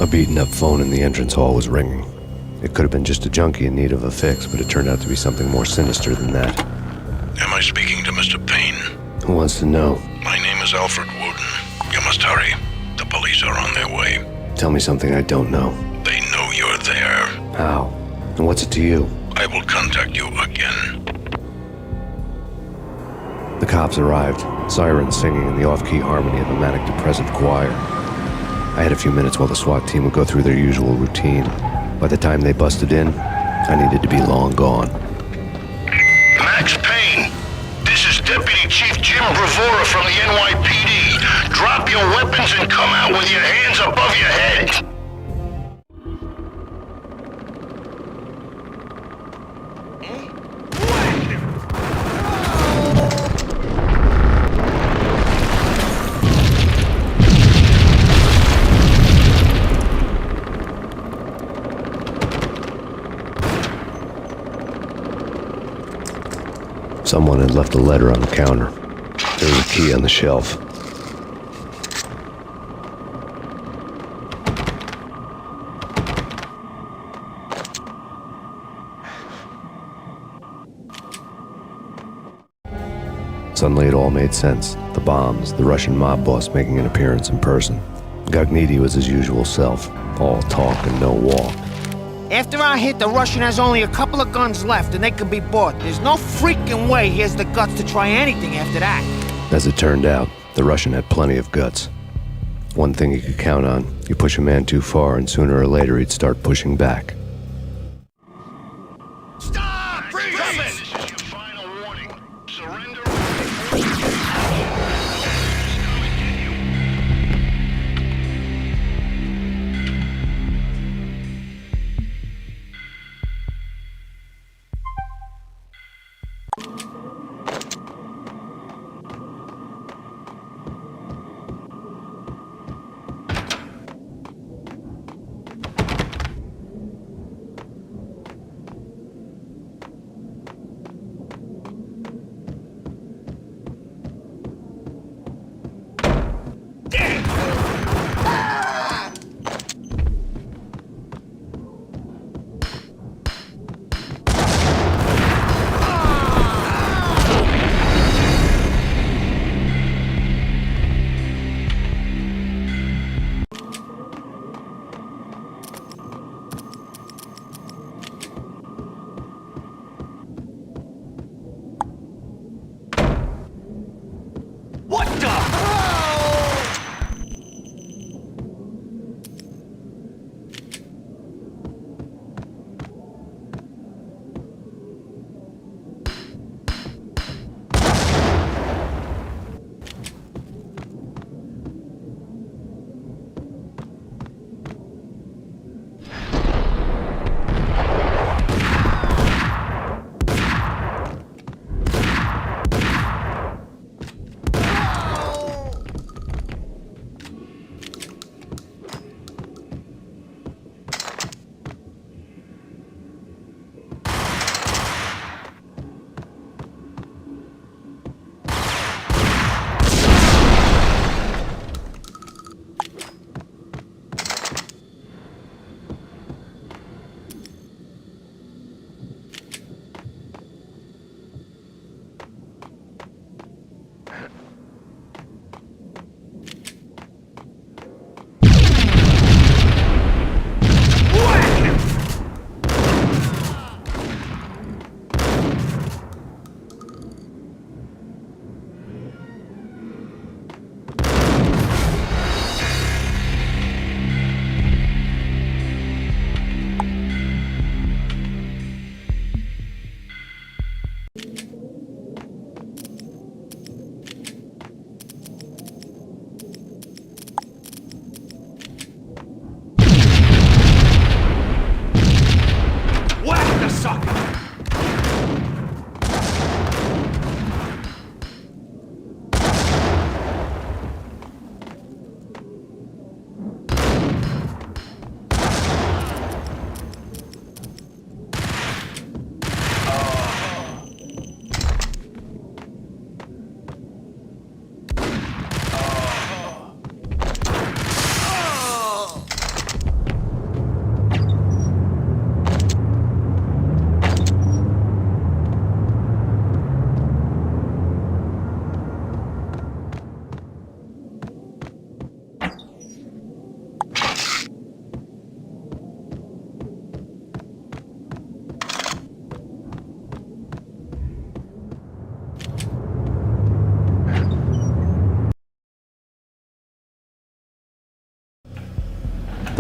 A beaten-up phone in the entrance hall was ringing. It could have been just a junkie in need of a fix, but it turned out to be something more sinister than that. Am I speaking to Mr. Payne? Who wants to know? My name is Alfred Woden. You must hurry. The police are on their way. Tell me something I don't know. They know you're there. How? And what's it to you? I will contact you again. The cops arrived, sirens singing in the off-key harmony of a manic-depressive choir. I had a few minutes while the SWAT team would go through their usual routine. By the time they busted in, I needed to be long gone. Max Payne, this is Deputy Chief Jim Bravura from the NYPD. Drop your weapons and come out with your hands above your head. Someone had left a letter on the counter. There was a key on the shelf. Suddenly it all made sense. The bombs, the Russian mob boss making an appearance in person. Gognitti was his usual self, all talk and no walk. After our hit, the Russian has only a couple of guns left and they can be bought. There's no freaking way he has the guts to try anything after that. As it turned out, the Russian had plenty of guts. One thing you could count on, you push a man too far and sooner or later he'd start pushing back. Stop! Freeze! This is your final warning. Surrender.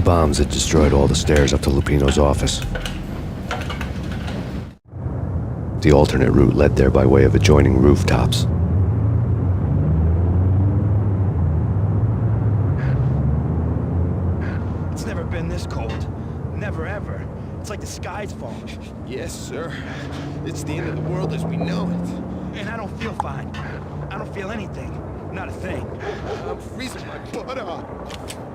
The bombs had destroyed all the stairs up to Lupino's office. The alternate route led there by way of adjoining rooftops. It's never been this cold. Never ever. It's like the sky's falling. Yes, sir. It's the end of the world as we know it. And I don't feel fine. I don't feel anything. Not a thing. I'm freezing my butt off.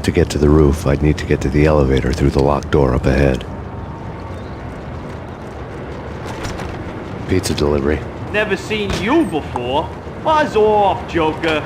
To get to the roof, I'd need to get to the elevator through the locked door up ahead. Pizza delivery. Never seen you before. Buzz off, Joker.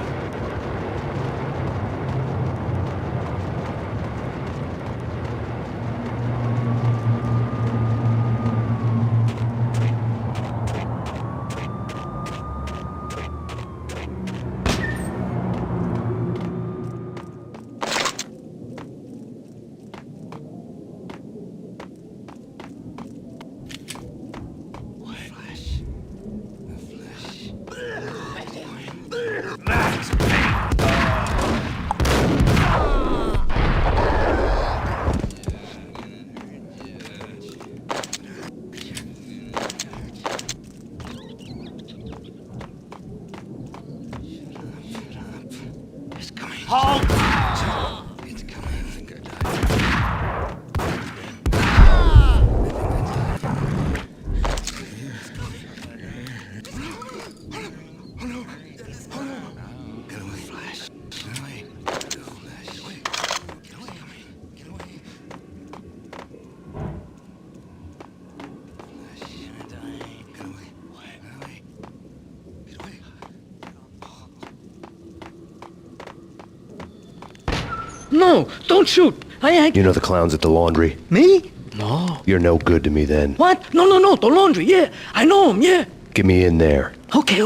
No, don't shoot. I... You know the clowns at the laundry? Me? No. You're no good to me then. What? No, the laundry, yeah. I know him, yeah. Get me in there. Okay.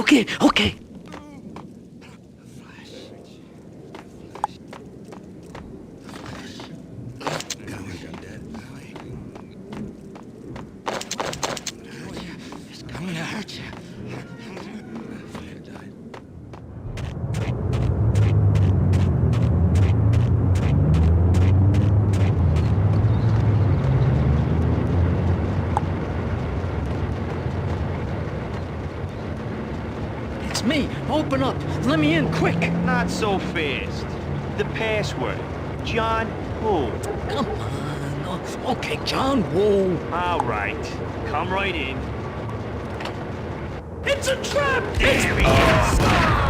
Me, open up. Let me in, quick. Not so fast. The password. John Woo. Come on. Okay, John Woo. All right. Come right in. It's a trap! There he is.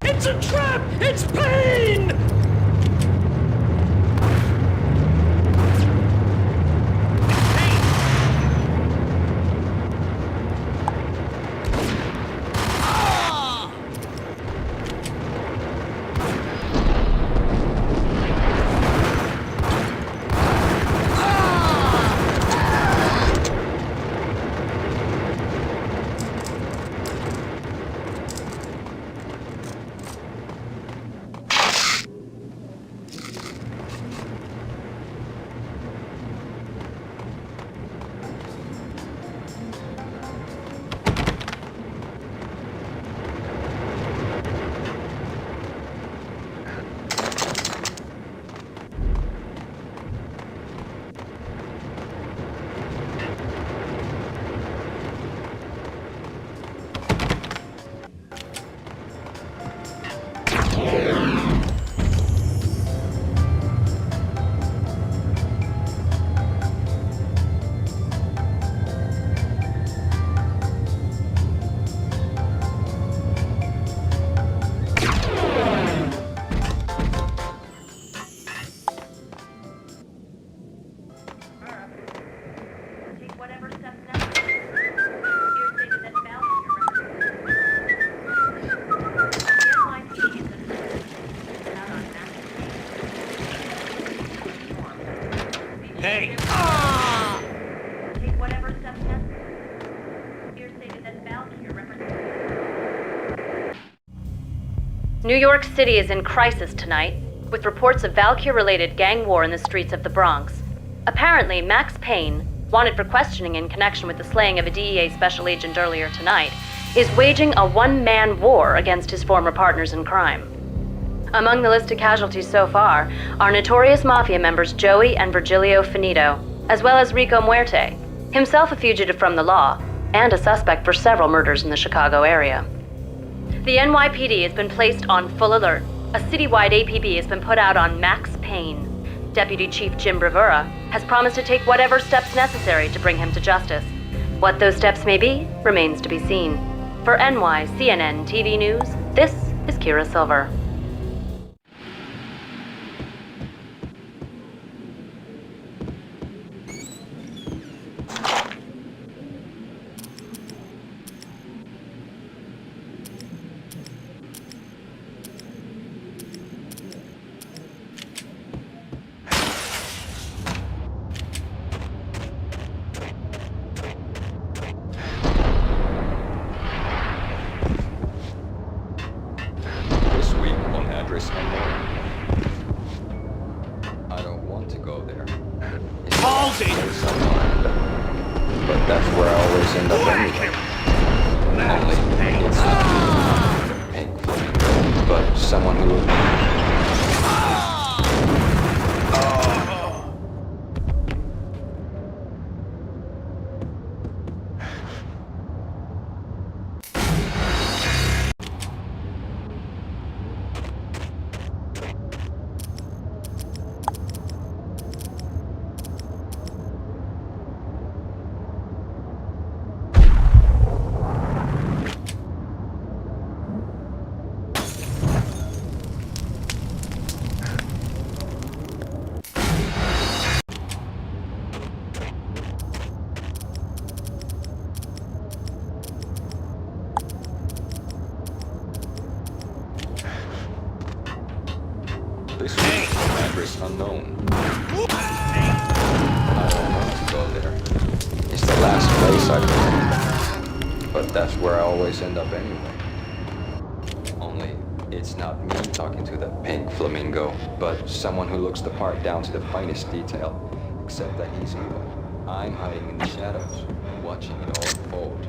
It's a trap! It's pain! New York City is in crisis tonight, with reports of Valkyr-related gang war in the streets of the Bronx. Apparently, Max Payne, wanted for questioning in connection with the slaying of a DEA special agent earlier tonight, is waging a one-man war against his former partners in crime. Among the list of casualties so far are notorious mafia members Joey and Virgilio Finito, as well as Rico Muerte, himself a fugitive from the law, and a suspect for several murders in the Chicago area. The NYPD has been placed on full alert. A citywide APB has been put out on Max Payne. Deputy Chief Jim Bravura has promised to take whatever steps necessary to bring him to justice. What those steps may be remains to be seen. For NYCNN TV News, this is Kira Silver. Unknown. I don't want to go there. It's the last place I've been, but that's where I always end up anyway. Only it's not me talking to the pink flamingo, but someone who looks the part down to the finest detail. Except that he's evil. I'm hiding in the shadows, watching it all unfold.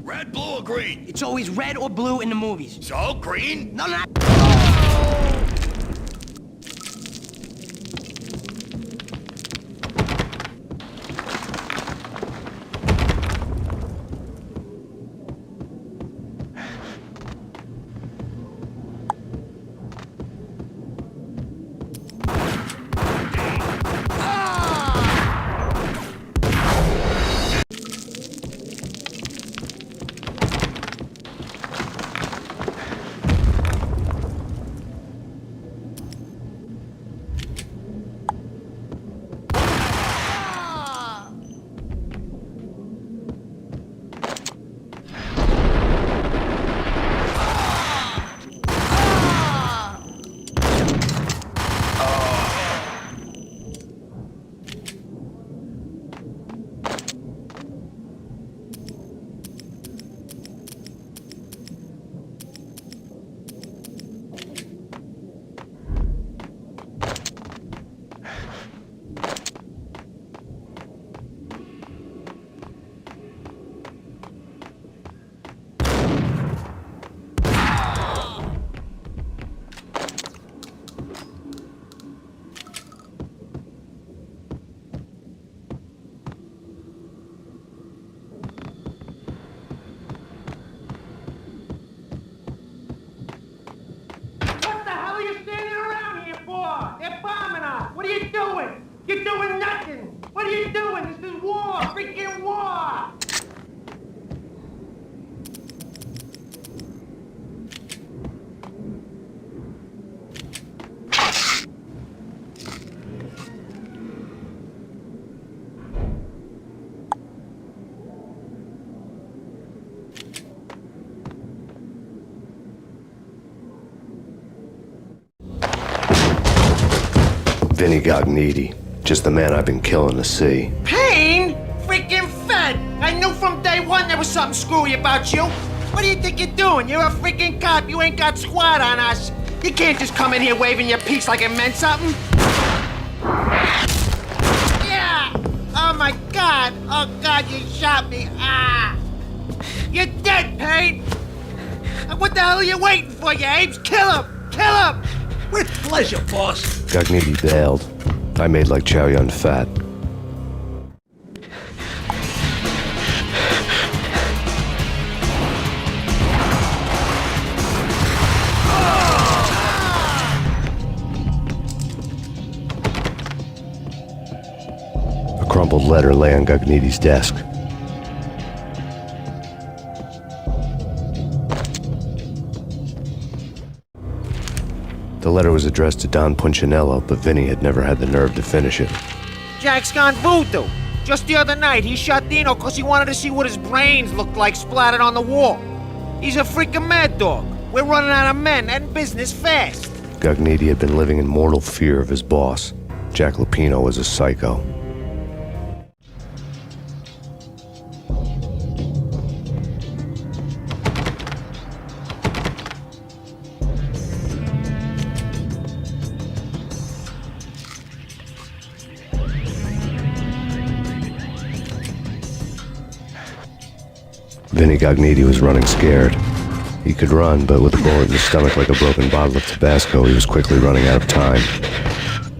Red, blue, or green? It's always red or blue in the movies. So, green? No, not... What are you doing? You're doing nothing! What are you doing? This is war! Freaking war! Vinny Gognitti. Just the man I've been killing to see. Payne? Freaking fed! I knew from day one there was something screwy about you. What do you think you're doing? You're a freaking cop. You ain't got squat on us. You can't just come in here waving your piece like it meant something. Yeah! Oh my God! Oh God, you shot me! Ah! You're dead, Payne! What the hell are you waiting for, you apes? Kill him! Kill him! With pleasure, boss. Gognitti bailed. I made like Chow Yun Fat. A crumpled letter lay on Gognitti's desk. The letter was addressed to Don Punchinello, but Vinny had never had the nerve to finish it. Jack's gone voodoo. Just the other night, he shot Dino because he wanted to see what his brains looked like splattered on the wall. He's a freaking mad dog. We're running out of men and business fast. Gognitti had been living in mortal fear of his boss. Jack Lupino was a psycho. Vinny Gognitti was running scared. He could run, but with a bullet in his stomach like a broken bottle of Tabasco, he was quickly running out of time.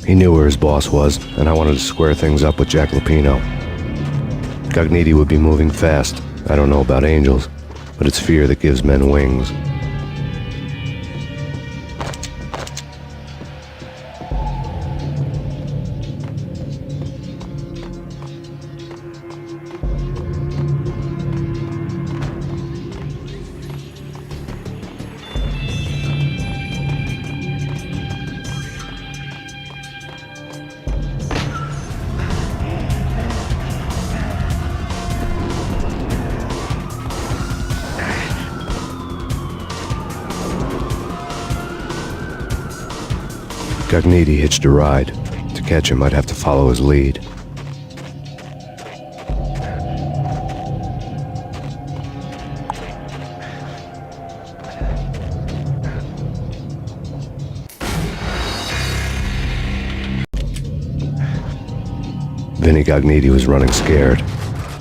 He knew where his boss was, and I wanted to square things up with Jack Lupino. Gognitti would be moving fast. I don't know about angels, but it's fear that gives men wings. Gognitti hitched a ride. To catch him, I'd have to follow his lead. Vinny Gognitti was running scared.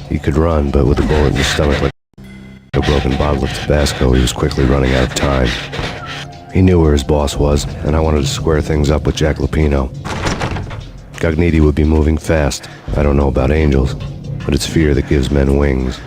He could run, but with a bullet in his stomach like a broken bottle of Tabasco, he was quickly running out of time. He knew where his boss was, and I wanted to square things up with Jack Lupino. Gognitti would be moving fast. I don't know about angels, but it's fear that gives men wings.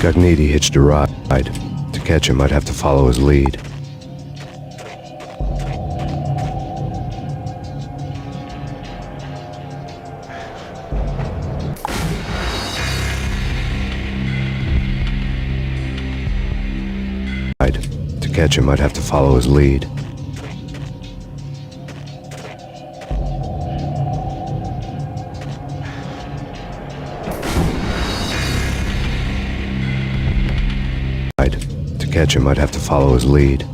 Gognitti hitched a ride. To catch him, I'd have to follow his lead. To catch him, I'd have to follow his lead. To catch him, I'd have to follow his lead.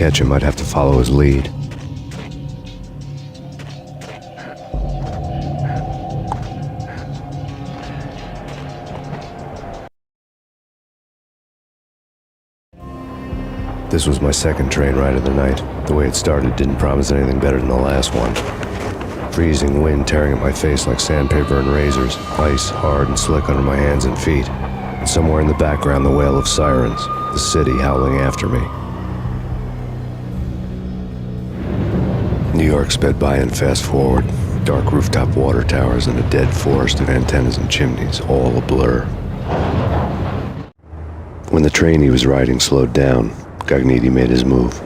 catch him, I'd have to follow his lead. This was my second train ride of the night. The way it started didn't promise anything better than the last one. Freezing wind tearing at my face like sandpaper and razors, ice hard and slick under my hands and feet, and somewhere in the background the wail of sirens, the city howling after me. New York sped by and fast forward, dark rooftop water towers and a dead forest of antennas and chimneys, all a blur. When the train he was riding slowed down, Gognitti made his move.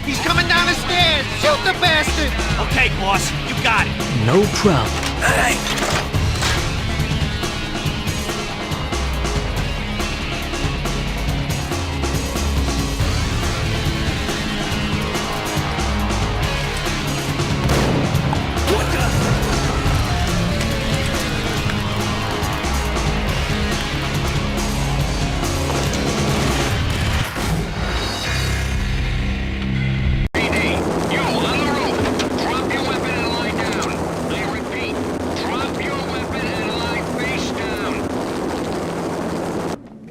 He's coming down the stairs! Shoot the bastard! Okay, boss, you got it. No problem.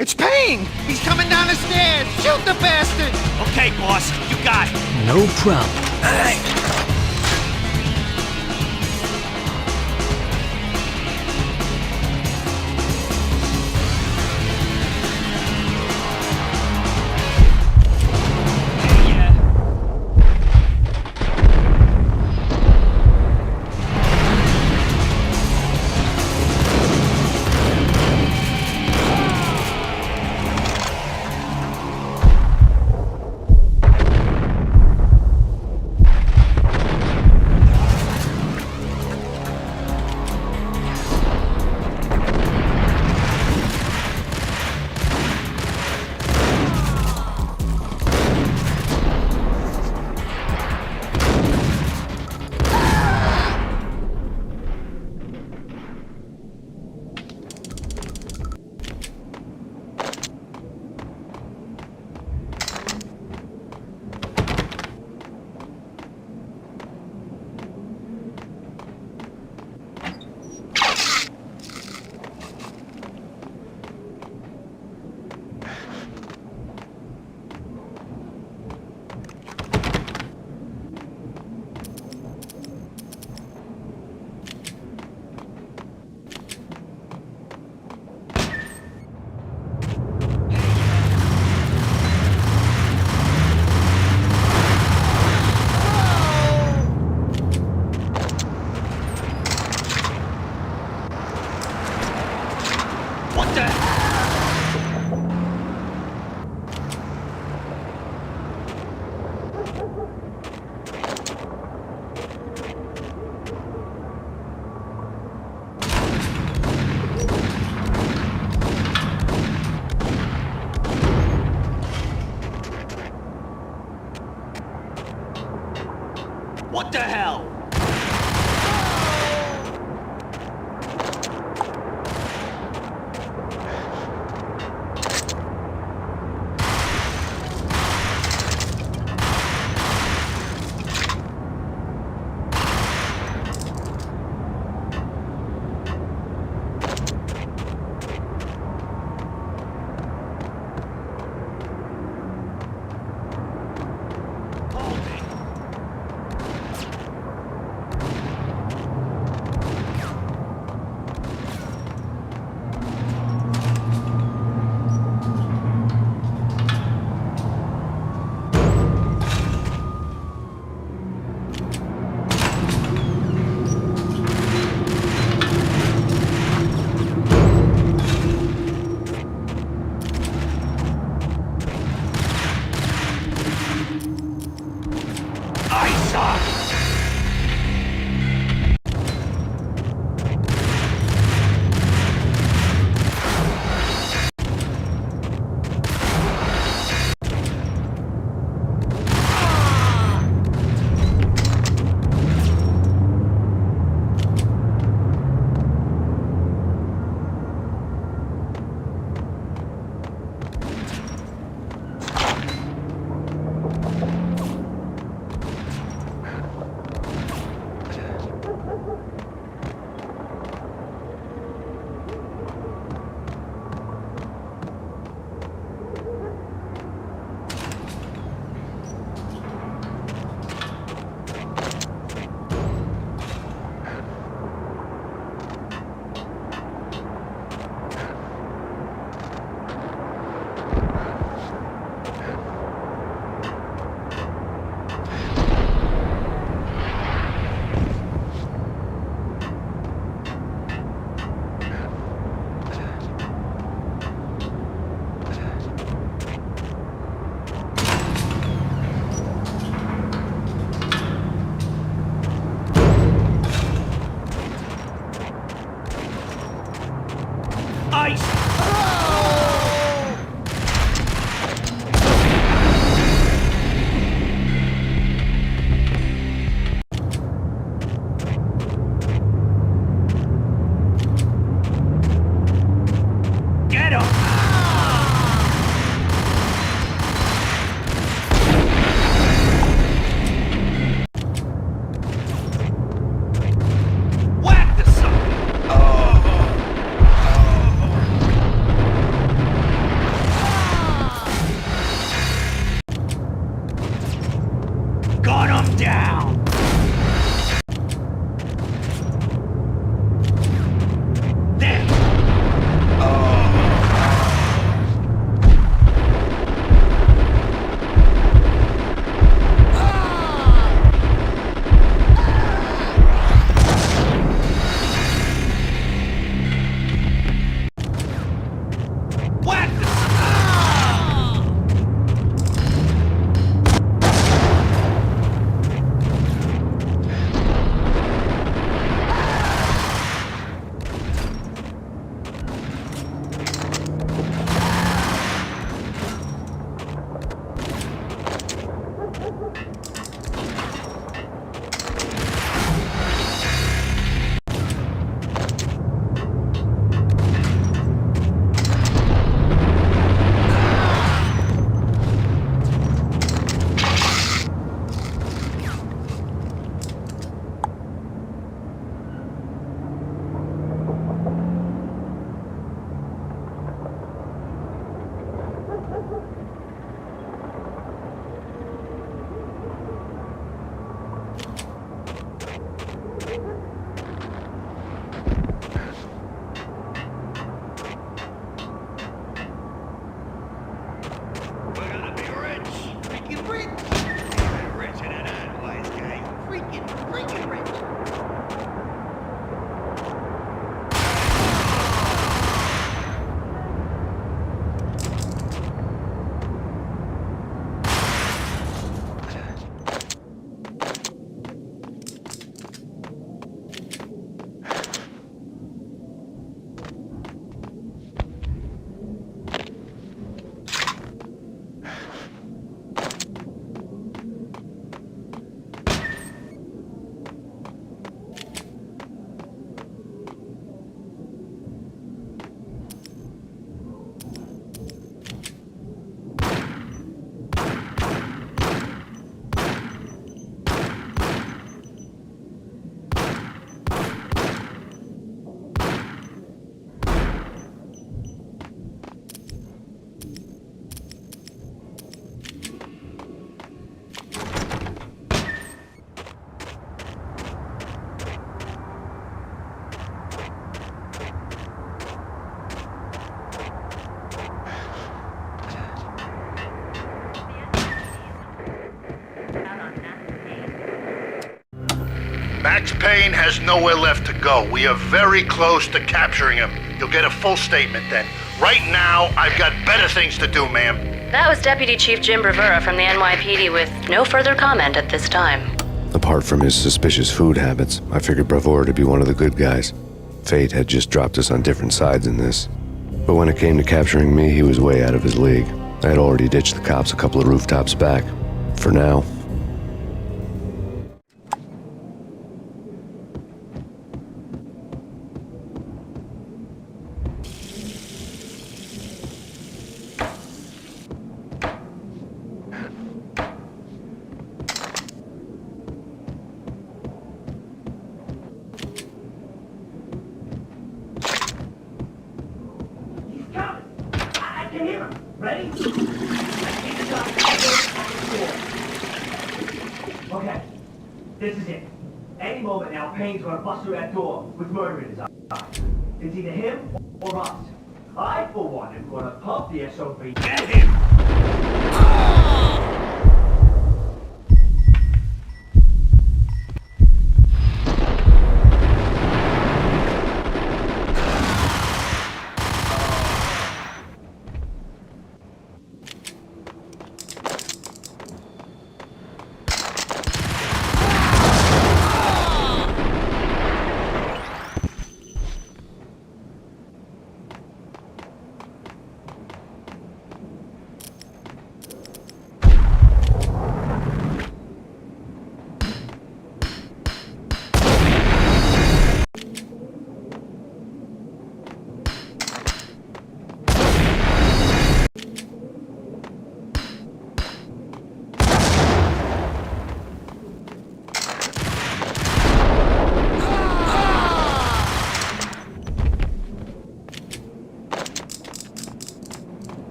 It's Payne! He's coming down the stairs! Shoot the bastard! Okay, boss, you got it. No problem. What the hell? Max Payne has nowhere left to go. We are very close to capturing him. You'll get a full statement then. Right now, I've got better things to do, ma'am. That was Deputy Chief Jim Bravura from the NYPD with no further comment at this time. Apart from his suspicious food habits, I figured Bravura to be one of the good guys. Fate had just dropped us on different sides in this. But when it came to capturing me, he was way out of his league. I had already ditched the cops a couple of rooftops back. For now. Okay, this is it. Any moment now, Payne's gonna bust through that door with murder in his eyes. It's either him or us. I, for one, am gonna pump the SOB. Get him!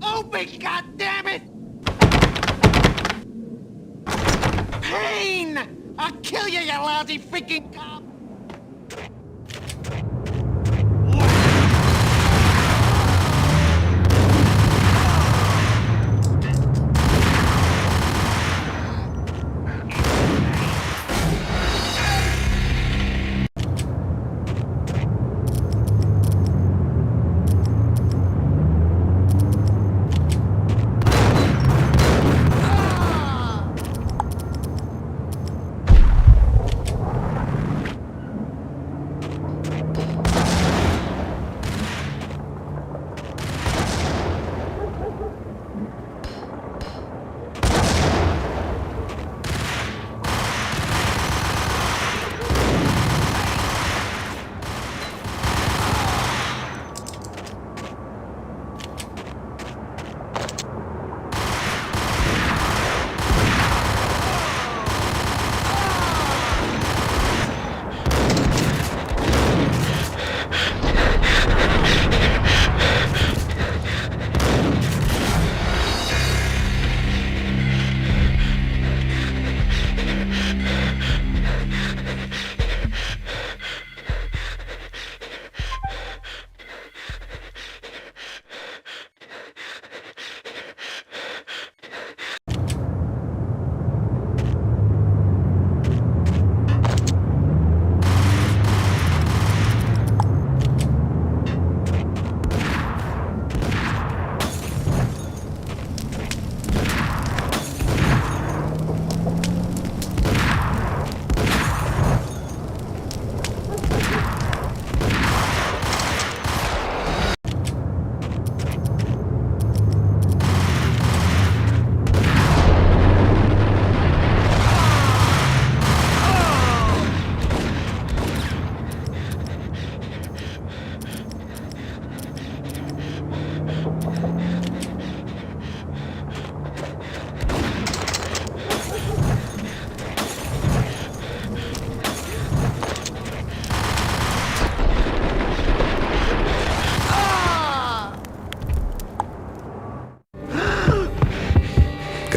Open, goddammit! Payne! I'll kill you, you lousy freaking cop!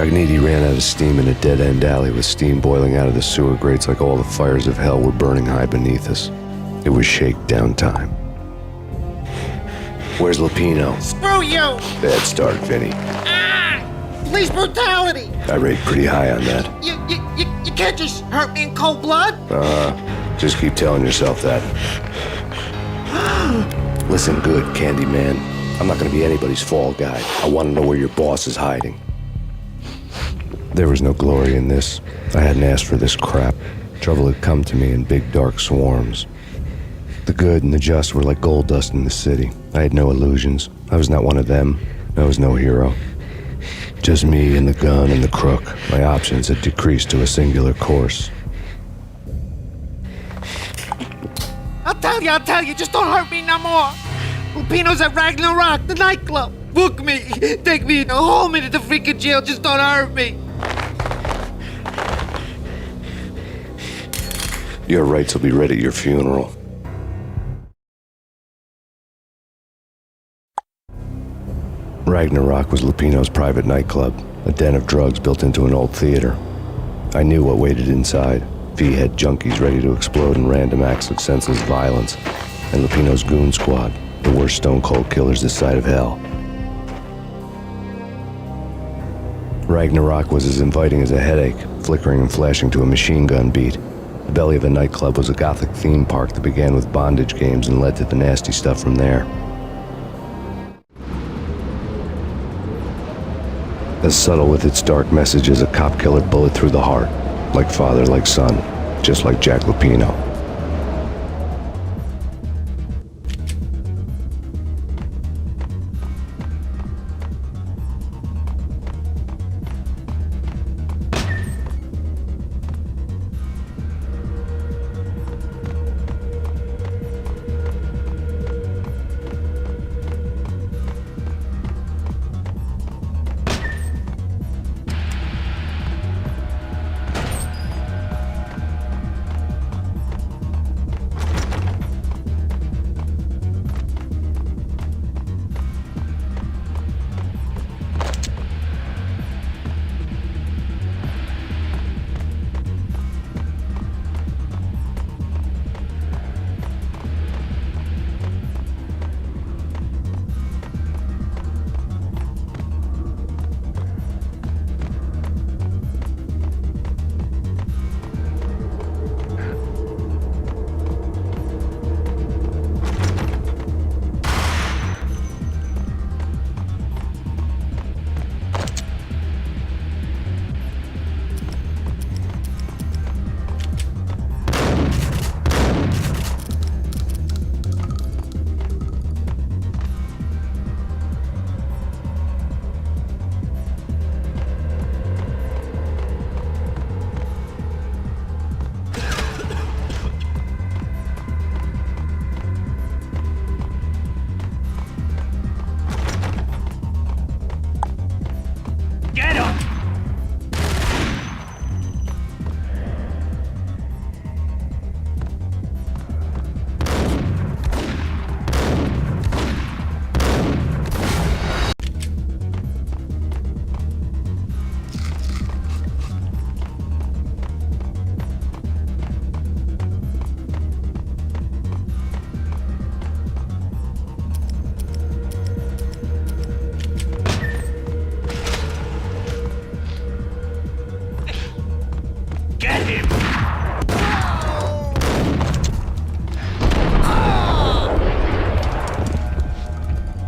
Cogniti ran out of steam in a dead-end alley with steam boiling out of the sewer grates like all the fires of hell were burning high beneath us. It was shakedown time. Where's Lupino? Screw you! Bad start, Vinny. Police brutality! I rate pretty high on that. You can't just hurt me in cold blood? Just keep telling yourself that. Listen good, Candyman. I'm not gonna be anybody's fall guy. I want to know where your boss is hiding. There was no glory in this. I hadn't asked for this crap. Trouble had come to me in big dark swarms. The good and the just were like gold dust in the city. I had no illusions. I was not one of them. I was no hero. Just me and the gun and the crook. My options had decreased to a singular course. I'll tell you, just don't hurt me no more. Lupino's at Ragnarok, the nightclub. Book me, take me, hold me to the freaking jail, just don't hurt me. Your rights will be read at your funeral. Ragnarok was Lupino's private nightclub, a den of drugs built into an old theater. I knew what waited inside. V-head junkies ready to explode in random acts of senseless violence, and Lupino's goon squad, the worst stone-cold killers this side of hell. Ragnarok was as inviting as a headache, flickering and flashing to a machine gun beat. The belly of a nightclub was a gothic theme park that began with bondage games and led to the nasty stuff from there. As subtle with its dark message as a cop-killer bullet through the heart. Like father, like son, just like Jack Lupino.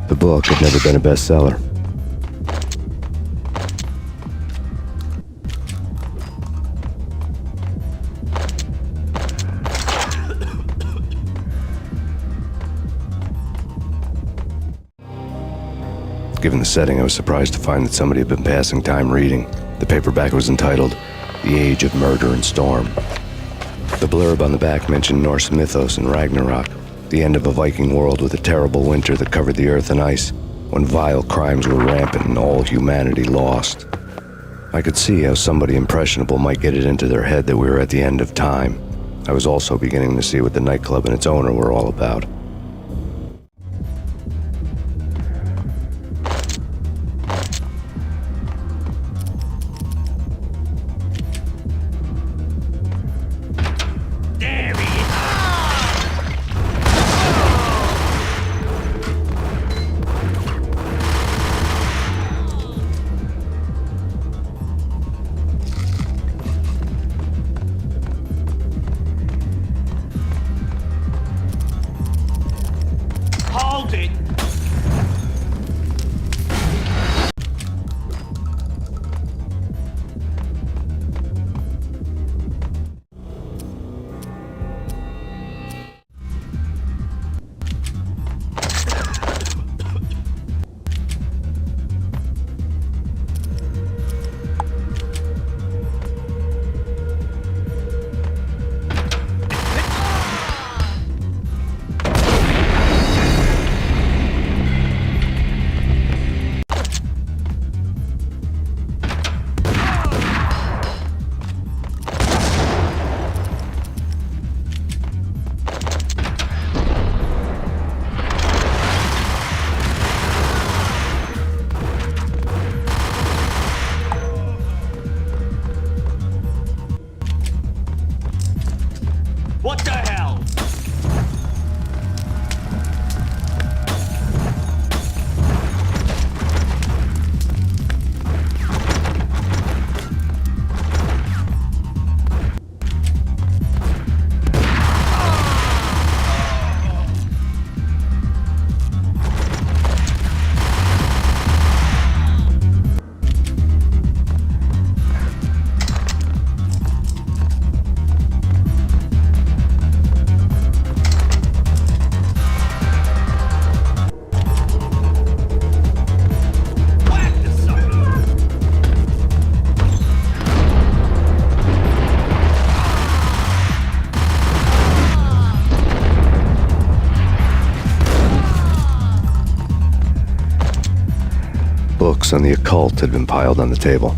The book had never been a bestseller. Given the setting, I was surprised to find that somebody had been passing time reading. The paperback was entitled The Age of Murder and Storm. The blurb on the back mentioned Norse mythos and Ragnarok, the end of a Viking world with a terrible winter that covered the earth in ice, when vile crimes were rampant and all humanity lost. I could see how somebody impressionable might get it into their head that we were at the end of time. I was also beginning to see what the nightclub and its owner were all about. on the occult had been piled on the table.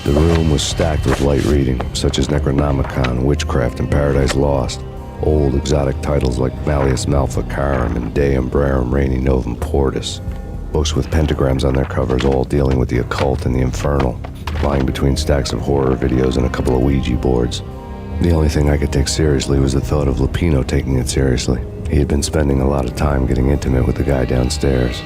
The room was stacked with light reading, such as Necronomicon, Witchcraft, and Paradise Lost. Old exotic titles like Malleus Maleficarum and De Umbrarum Reini Novum Portus. Books with pentagrams on their covers, all dealing with the occult and the infernal, lying between stacks of horror videos and a couple of Ouija boards. The only thing I could take seriously was the thought of Lupino taking it seriously. He had been spending a lot of time getting intimate with the guy downstairs.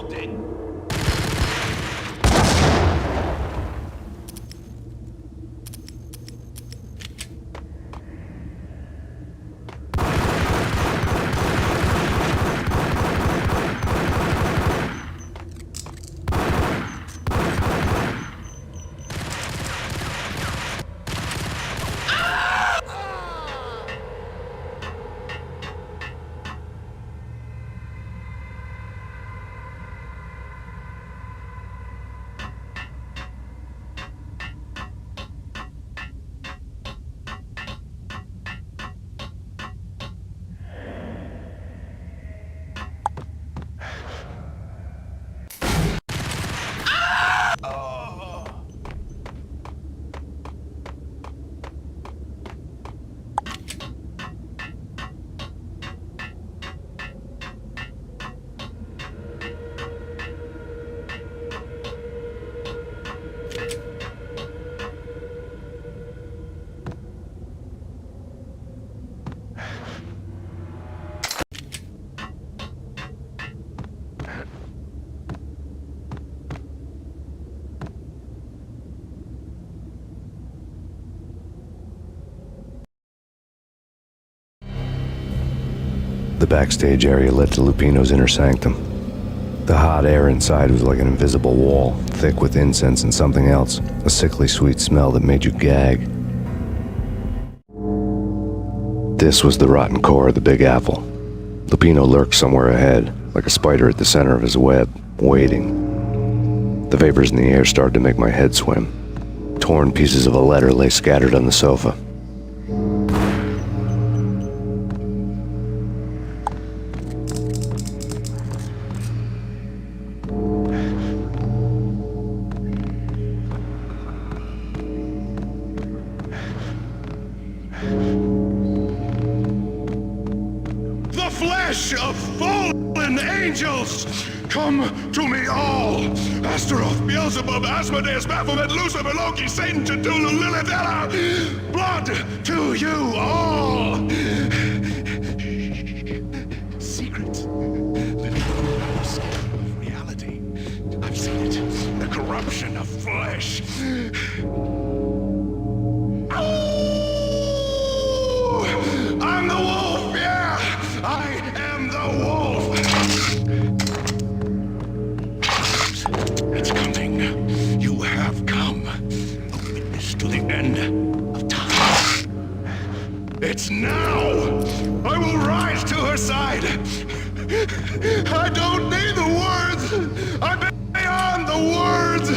Hold it! The backstage area led to Lupino's inner sanctum. The hot air inside was like an invisible wall, thick with incense and something else, a sickly sweet smell that made you gag. This was the rotten core of the Big Apple. Lupino lurked somewhere ahead, like a spider at the center of his web, waiting. The vapors in the air started to make my head swim. Torn pieces of a letter lay scattered on the sofa. The flesh of fallen angels! Come to me all! Astaroth, Beelzebub, Asmodeus, Baphomet, Lucifer, Loki, Satan, Cthulhu, Lilith, Ella! Blood to you all! Secret. Living on the scale of reality. I've seen it. The corruption of flesh. I'm the wolf, yeah! I am the wolf! It's coming. You have come. A witness to the end of time. It's now! I will rise to her side! I don't need the words! I'm beyond the words!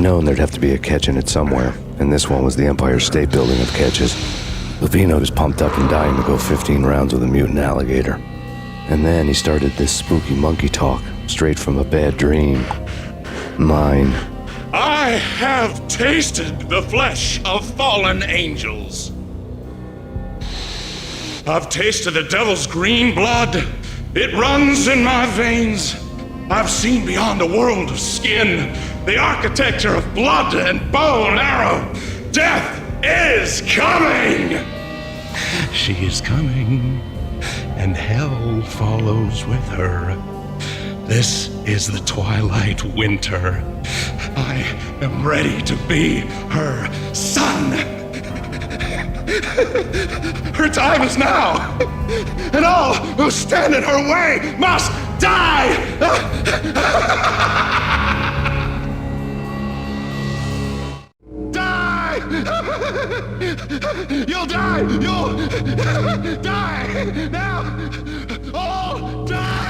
known there'd have to be a catch in it somewhere, and this one was the Empire State Building of catches. Lupino was pumped up and dying to go 15 rounds with a mutant alligator. And then he started this spooky monkey talk, straight from a bad dream. Mine. I have tasted the flesh of fallen angels. I've tasted the devil's green blood. It runs in my veins. I've seen beyond a world of skin, the architecture of blood and bow and arrow. Death is coming! She is coming, and hell follows with her. This is the twilight winter. I am ready to be her son. Her time is now, and all who stand in her way must die! Die! You'll die! You'll die! Now! All die!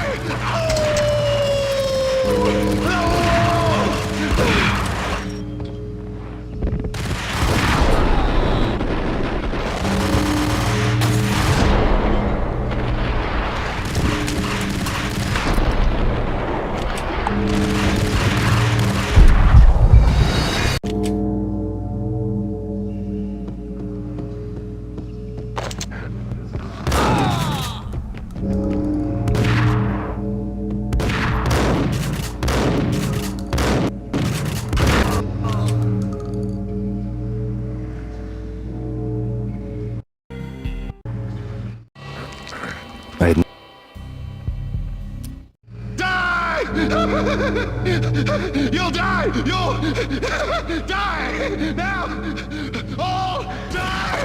You'll die! You'll die! Now! All die!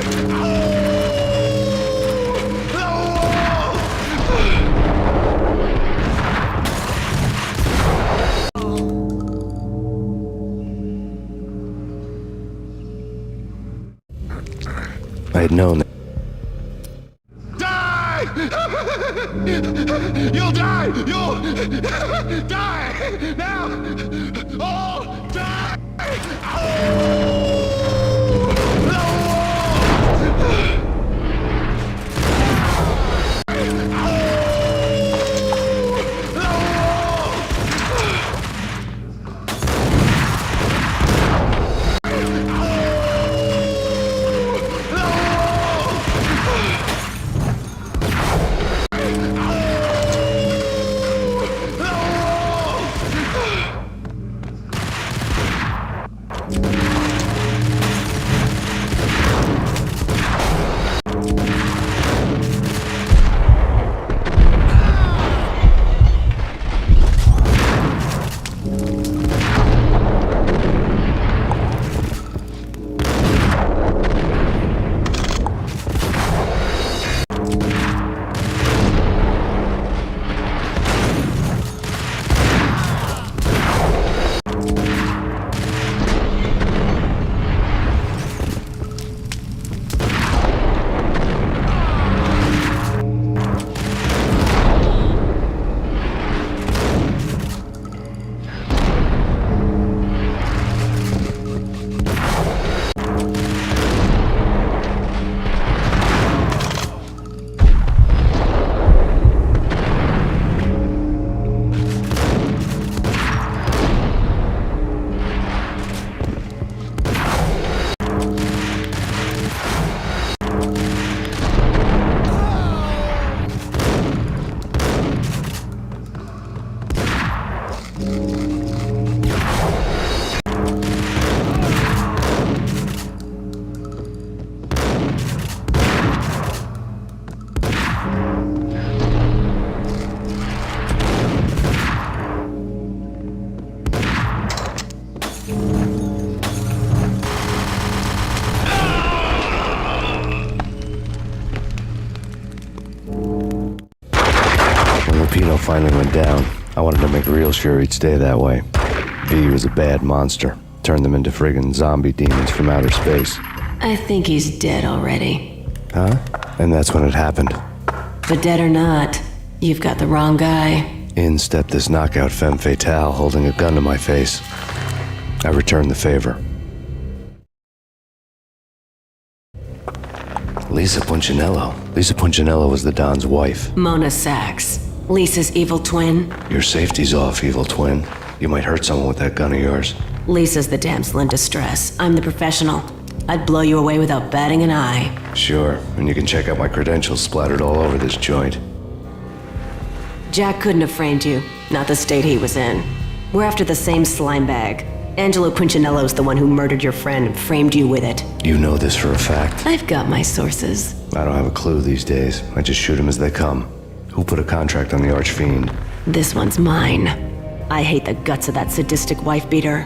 I had known that. Die! You'll die! You'll die! Now! All die! Lupino finally went down, I wanted to make real sure he'd stay that way. V was a bad monster. Turned them into friggin' zombie demons from outer space. I think he's dead already. Huh? And that's when it happened. But dead or not, you've got the wrong guy. In stepped this knockout femme fatale holding a gun to my face. I returned the favor. Lisa Punchinello. Lisa Punchinello was the Don's wife. Mona Sachs. Lisa's evil twin. Your safety's off, evil twin. You might hurt someone with that gun of yours. Lisa's the damsel in distress. I'm the professional. I'd blow you away without batting an eye. Sure, and you can check out my credentials splattered all over this joint. Jack couldn't have framed you. Not the state he was in. We're after the same slime bag. Angelo Punchinello's the one who murdered your friend and framed you with it. You know this for a fact. I've got my sources. I don't have a clue these days. I just shoot them as they come. Who put a contract on the Archfiend? This one's mine. I hate the guts of that sadistic wife-beater.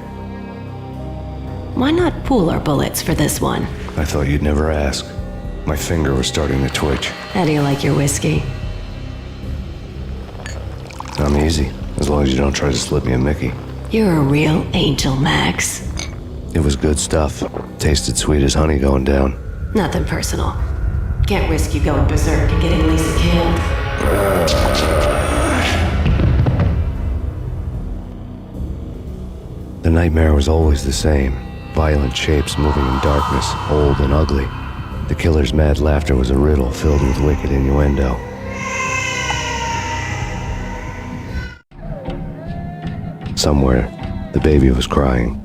Why not pool our bullets for this one? I thought you'd never ask. My finger was starting to twitch. How do you like your whiskey? I'm easy, as long as you don't try to slip me a Mickey. You're a real angel, Max. It was good stuff. Tasted sweet as honey going down. Nothing personal. Can't risk you going berserk and getting Lisa killed. The nightmare was always the same. Violent shapes moving in darkness, old and ugly. The killer's mad laughter was a riddle filled with wicked innuendo. Somewhere, the baby was crying.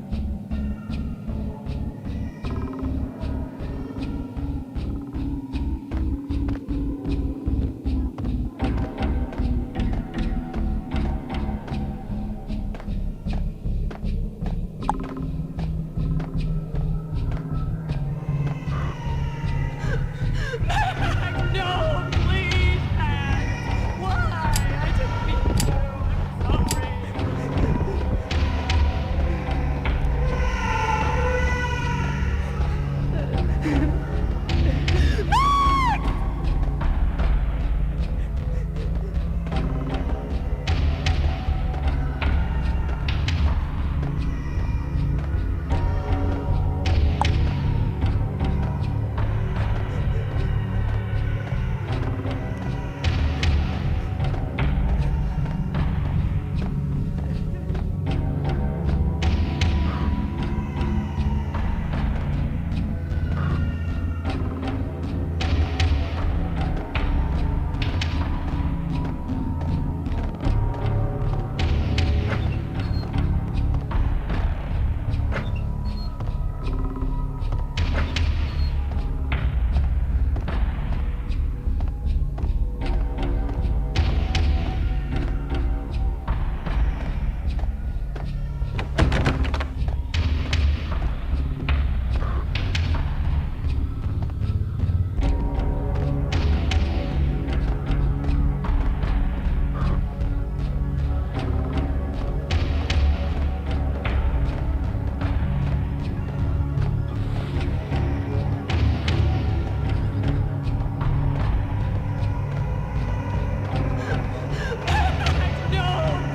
No,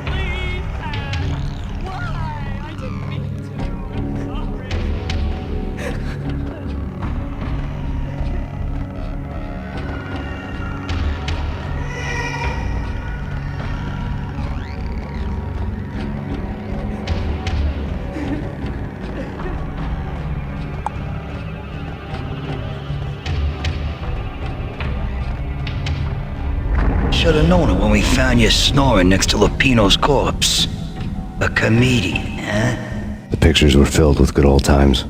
please, Max. Why? I didn't mean to. I'm sorry. Should have known it when we found you snoring next to Lupino's corpse. A comedian, huh? The pictures were filled with good old times.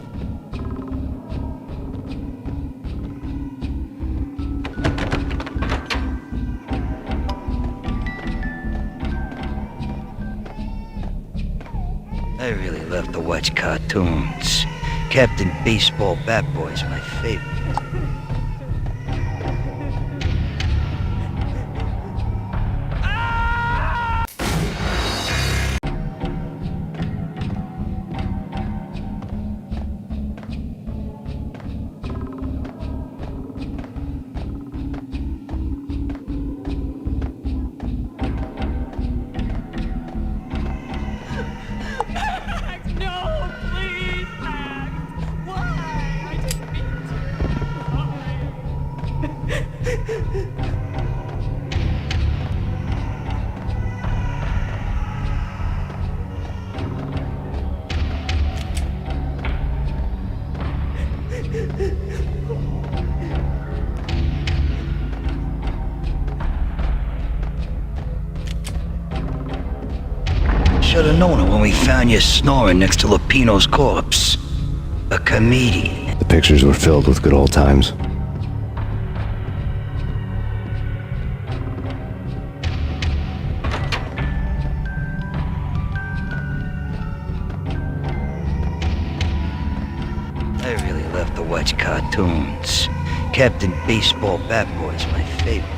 I really love to watch cartoons. Captain Baseball Bat Boy's my favorite. No, please, Max. Why? I didn't mean to. should have known it when we found you snoring next to Lupino's corpse. A comedian. The pictures were filled with good old times. I really love to watch cartoons. Captain Baseball Bat Boy's my favorite.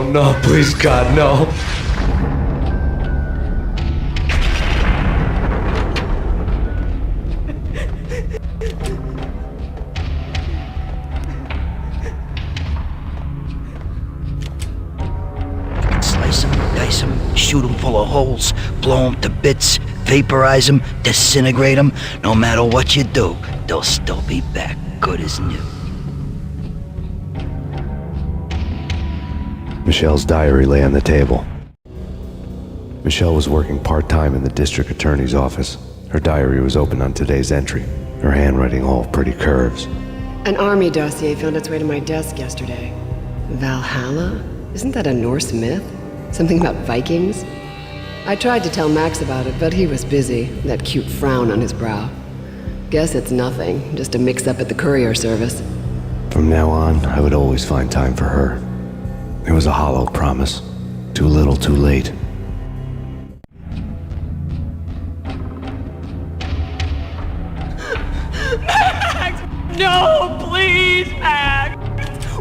No, please, God, no. Slice them, dice them, shoot them full of holes, blow them to bits, vaporize them, disintegrate them. No matter what you do, they'll still be back, good as new. Michelle's diary lay on the table. Michelle was working part-time in the district attorney's office. Her diary was open on today's entry, her handwriting all pretty curves. An army dossier found its way to my desk yesterday. Valhalla? Isn't that a Norse myth? Something about Vikings? I tried to tell Max about it, but he was busy, that cute frown on his brow. Guess it's nothing, just a mix-up at the courier service. From now on, I would always find time for her. It was a hollow promise. Too little, too late. No, please, Max!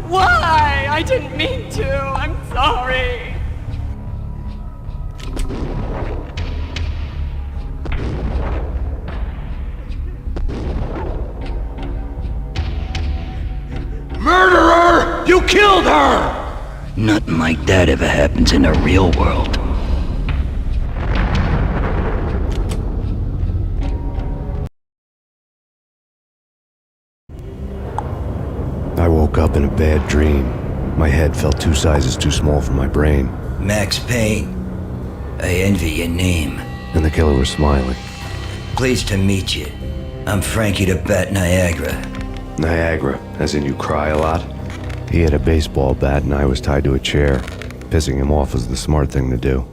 Why? I didn't mean to. I'm sorry. Murderer! You killed her! Nothing like that ever happens in the real world. I woke up in a bad dream. My head felt 2 sizes too small for my brain. Max Payne. I envy your name. And the killer was smiling. Pleased to meet you. I'm Frankie the Bat Niagara. Niagara, as in you cry a lot? He had a baseball bat and I was tied to a chair. Pissing him off was the smart thing to do.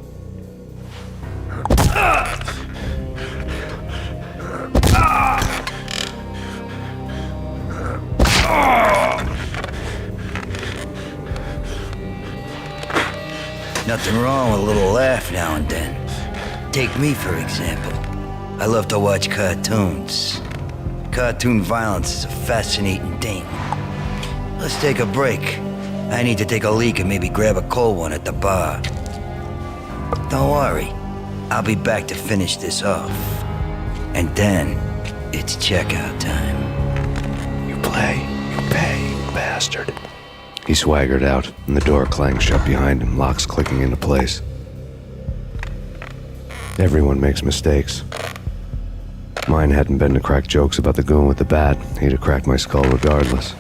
Nothing wrong with a little laugh now and then. Take me, for example. I love to watch cartoons. Cartoon violence is a fascinating thing. Let's take a break. I need to take a leak and maybe grab a cold one at the bar. Don't worry. I'll be back to finish this off. And then, it's checkout time. You play, you pay, you bastard. He swaggered out, and the door clanged shut behind him, locks clicking into place. Everyone makes mistakes. Mine hadn't been to crack jokes about the goon with the bat. He'd have cracked my skull regardless.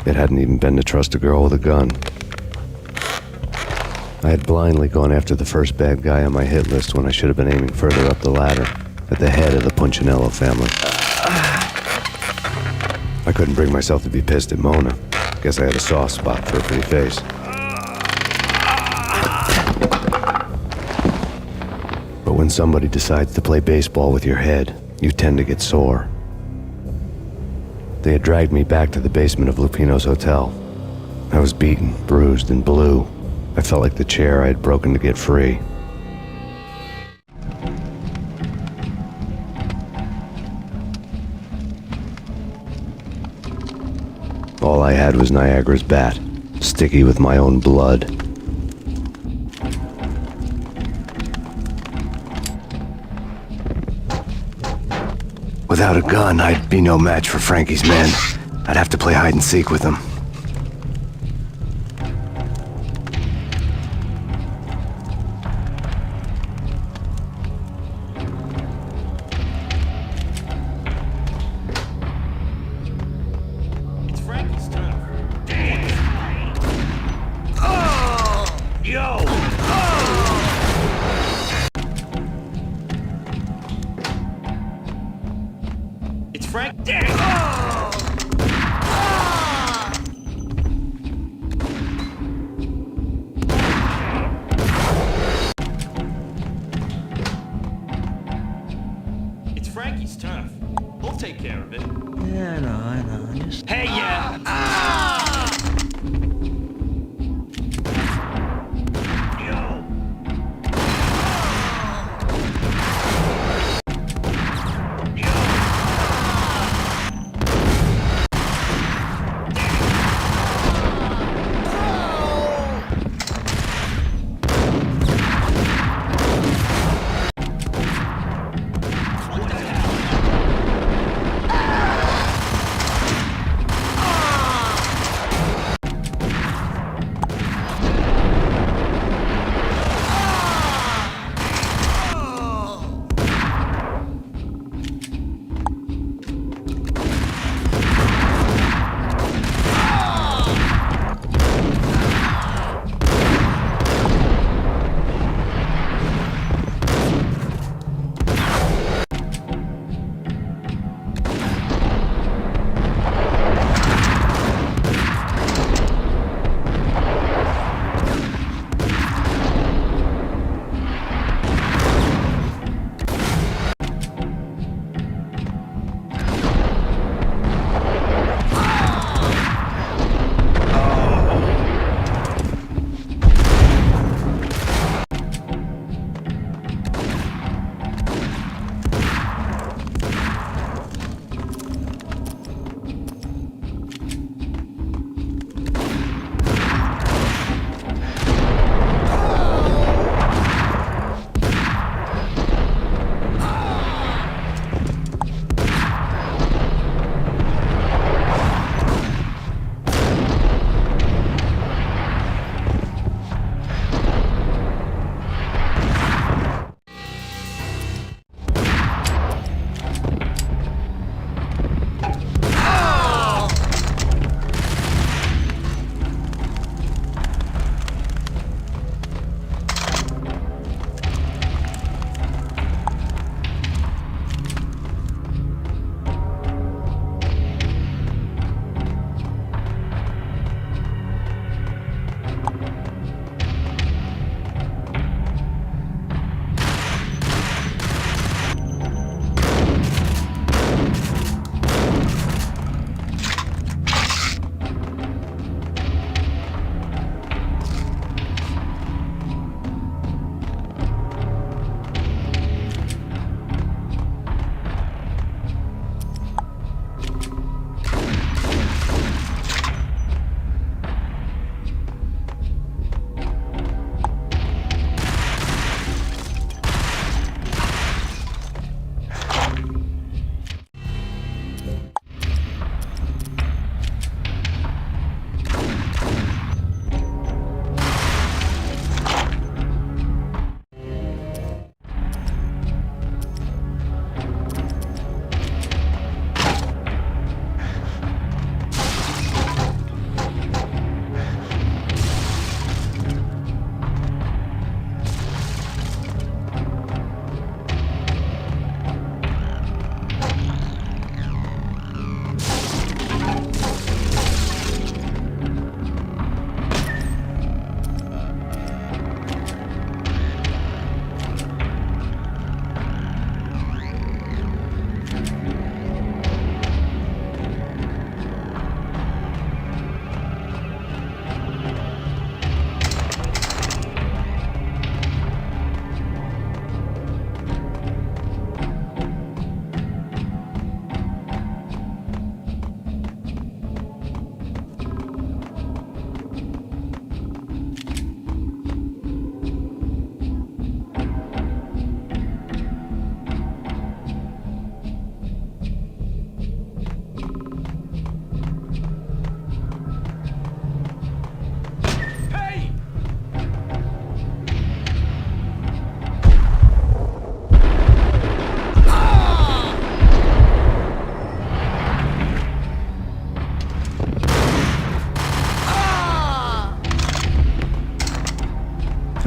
It hadn't even been to trust a girl with a gun. I had blindly gone after the first bad guy on my hit list when I should have been aiming further up the ladder, at the head of the Punchinello family. I couldn't bring myself to be pissed at Mona. Guess I had a soft spot for a pretty face. But when somebody decides to play baseball with your head, you tend to get sore. They had dragged me back to the basement of Lupino's hotel. I was beaten, bruised, and blue. I felt like the chair I had broken to get free. All I had was Niagara's bat, sticky with my own blood. Without a gun, I'd be no match for Frankie's men. I'd have to play hide and seek with them. It's Frankie's turn. Oh! Yo! It's Frank. It's Frankie's turf. We'll take care of it. Yeah, I know. Just... Hey, yeah!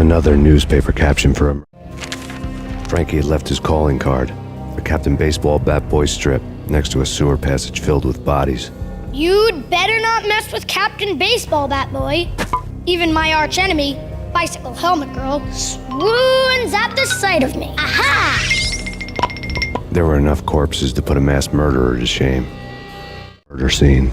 Another newspaper caption for him. Frankie had left his calling card, a Captain Baseball Bat Boy strip, next to a sewer passage filled with bodies. You'd better not mess with Captain Baseball Bat Boy. Even my arch enemy, Bicycle Helmet Girl, swoons at the sight of me. Aha! There were enough corpses to put a mass murderer to shame. Murder scene.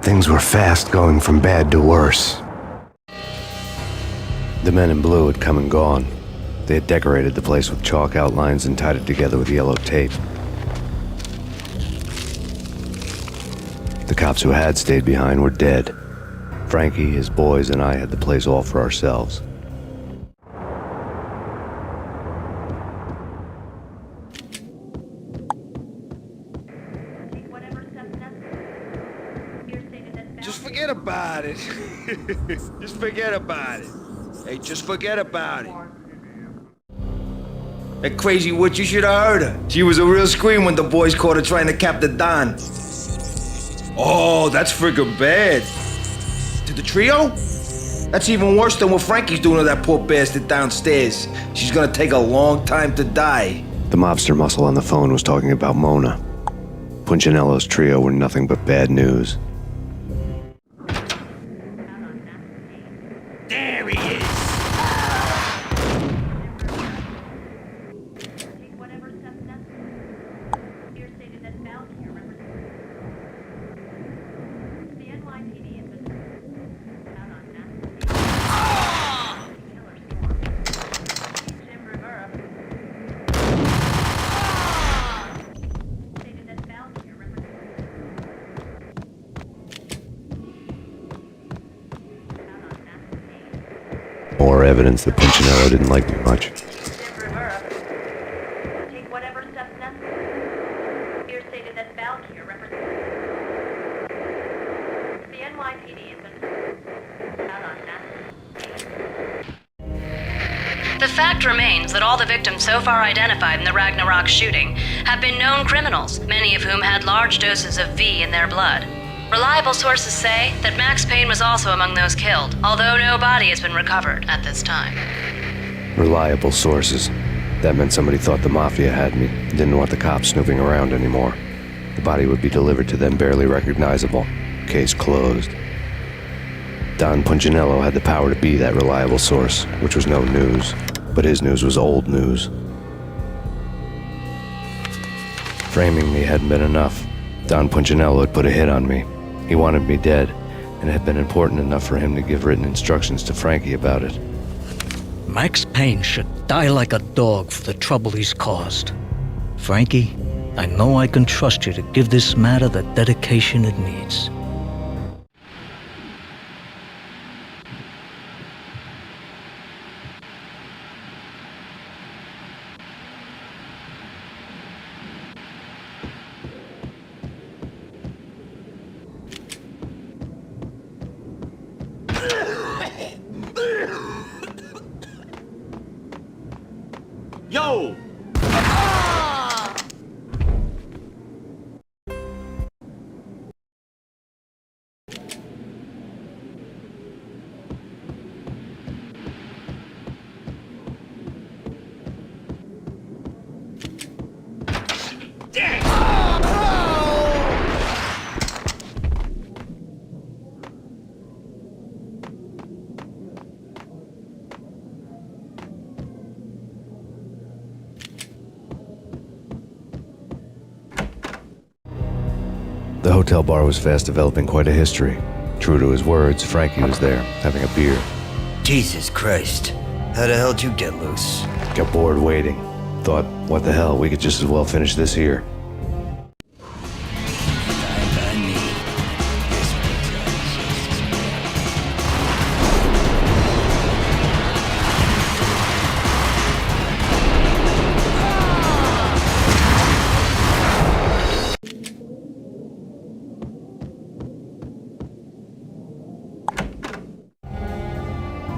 Things were fast going from bad to worse. The men in blue had come and gone. They had decorated the place with chalk outlines and tied it together with yellow tape. The cops who had stayed behind were dead. Frankie, his boys, and I had the place all for ourselves. forget about it. Just forget about it. Hey, just forget about it. That crazy witch, you should have heard her. She was a real scream when the boys caught her trying to cap the Don. Oh, that's friggin' bad. To the trio? That's even worse than what Frankie's doing to that poor bastard downstairs. She's gonna take a long time to die. The mobster muscle on the phone was talking about Mona. Punchinello's trio were nothing but bad news. There he is! Take whatever steps necessary. Here stated that Valkyr represents the NYPD has been out on massive killer storm. Jim Rivera stated that Valkyr represents More evidence that Punchinello didn't like me much. take whatever steps necessary. Here stated that Valkyr represents the NYPD has been out on massive. The fact remains that all the victims so far identified in the Ragnarok shooting have been known criminals, many of whom had large doses of V in their blood. Reliable sources say that Max Payne was also among those killed, although no body has been recovered at this time. Reliable sources. That meant somebody thought the Mafia had me, didn't want the cops snooping around anymore. The body would be delivered to them barely recognizable. Case closed. Don Punchinello had the power to be that reliable source, which was no news. But his news was old news. Framing me hadn't been enough. Don Punchinello had put a hit on me. He wanted me dead, and it had been important enough for him to give written instructions to Frankie about it. Max Payne should die like a dog for the trouble he's caused. Frankie, I know I can trust you to give this matter the dedication it needs. Yo! The hotel bar was fast developing quite a history. True to his words, Frankie was there, having a beer. Jesus Christ. How the hell did you get loose? Got bored waiting. Thought, what the hell, we could just as well finish this here.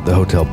The hotel.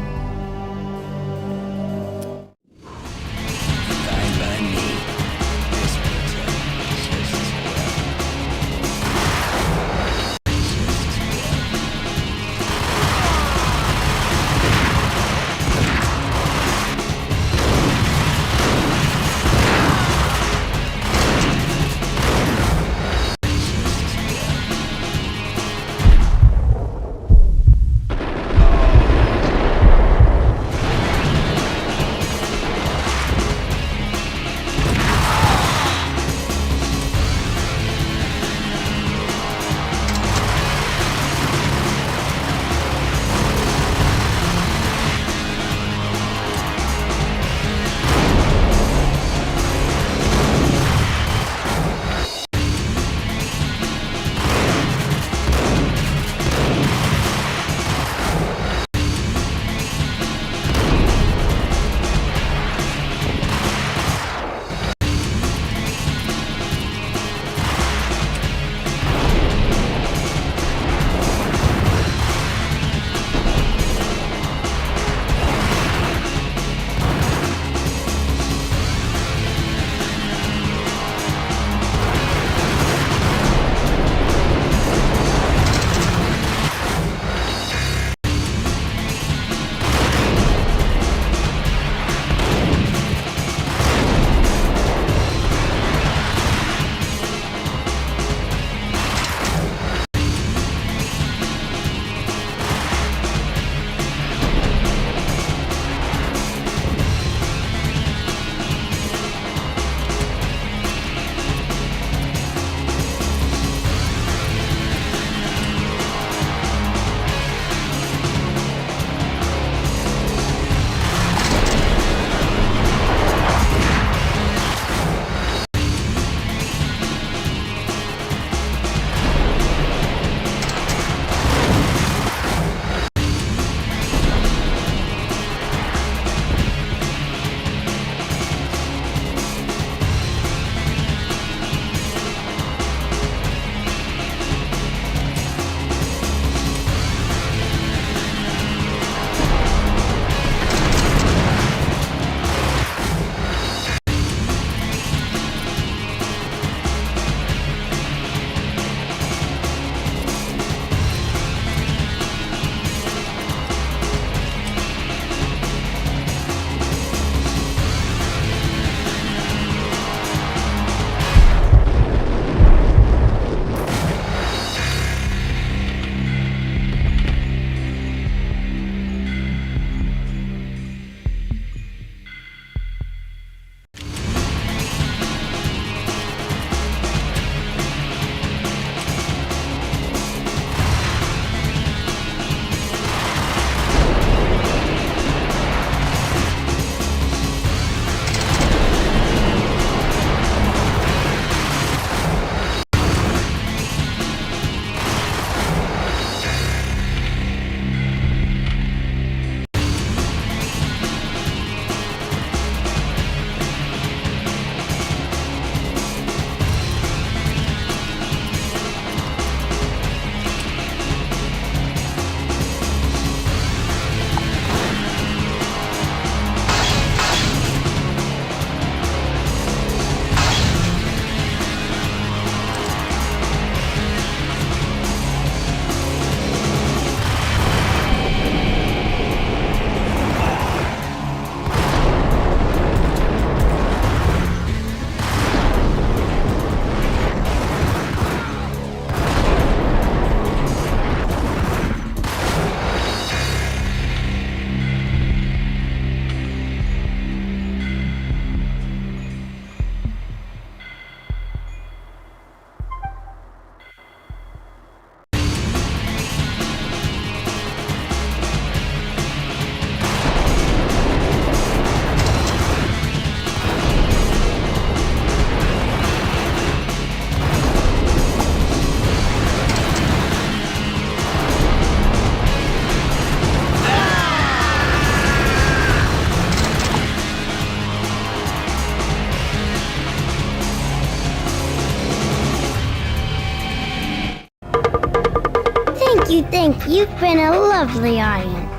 You think you've been a lovely audience.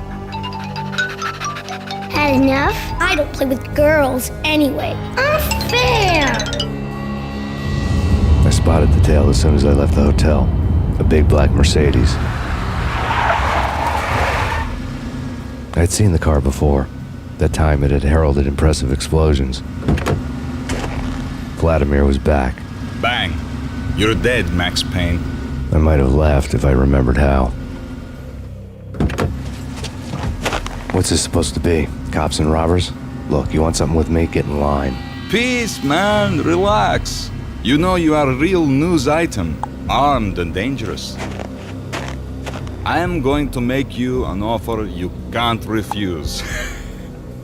Had enough? I don't play with girls anyway. Unfair! I spotted the tail as soon as I left the hotel. A big black Mercedes. I had seen the car before. That time it had heralded impressive explosions. Vladimir was back. Bang! You're dead, Max Payne. I might have laughed if I remembered how. What's this supposed to be? Cops and robbers? Look, you want something with me? Get in line. Peace, man. Relax. You know you are a real news item. Armed and dangerous. I am going to make you an offer you can't refuse.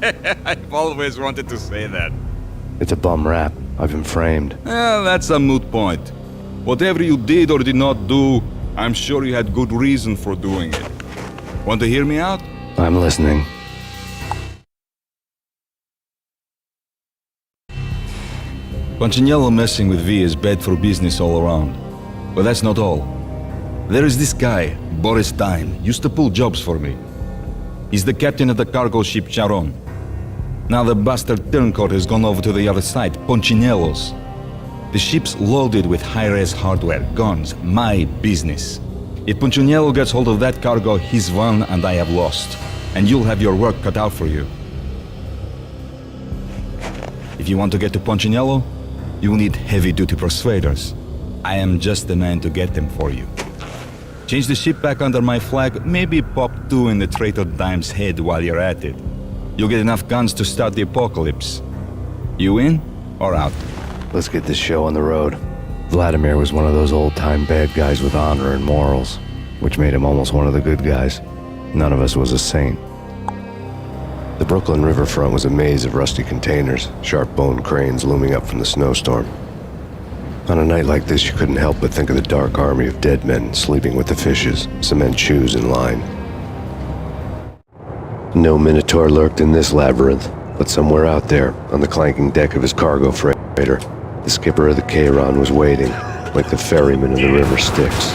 I've always wanted to say that. It's a bum rap. I've been framed. That's a moot point. Whatever you did or did not do, I'm sure you had good reason for doing it. Want to hear me out? I'm listening. Punchinello messing with V is bad for business all around. But that's not all. There is this guy, Boris Dime, used to pull jobs for me. He's the captain of the cargo ship Charon. Now the bastard turncoat has gone over to the other side, Punchinello's. The ship's loaded with high-res hardware, guns, my business. If Punchinello gets hold of that cargo, he's won and I have lost. And you'll have your work cut out for you. If you want to get to Punchinello, you need heavy-duty persuaders. I am just the man to get them for you. Change the ship back under my flag, maybe pop 2 in the traitor Dime's head while you're at it. You'll get enough guns to start the apocalypse. You in or out? Let's get this show on the road. Vladimir was one of those old-time bad guys with honor and morals, which made him almost one of the good guys. None of us was a saint. The Brooklyn riverfront was a maze of rusty containers, sharp-boned cranes looming up from the snowstorm. On a night like this, you couldn't help but think of the dark army of dead men sleeping with the fishes, cement shoes in line. No Minotaur lurked in this labyrinth, but somewhere out there, on the clanking deck of his cargo freighter, the skipper of the Chiron was waiting, like the ferryman of the river Styx.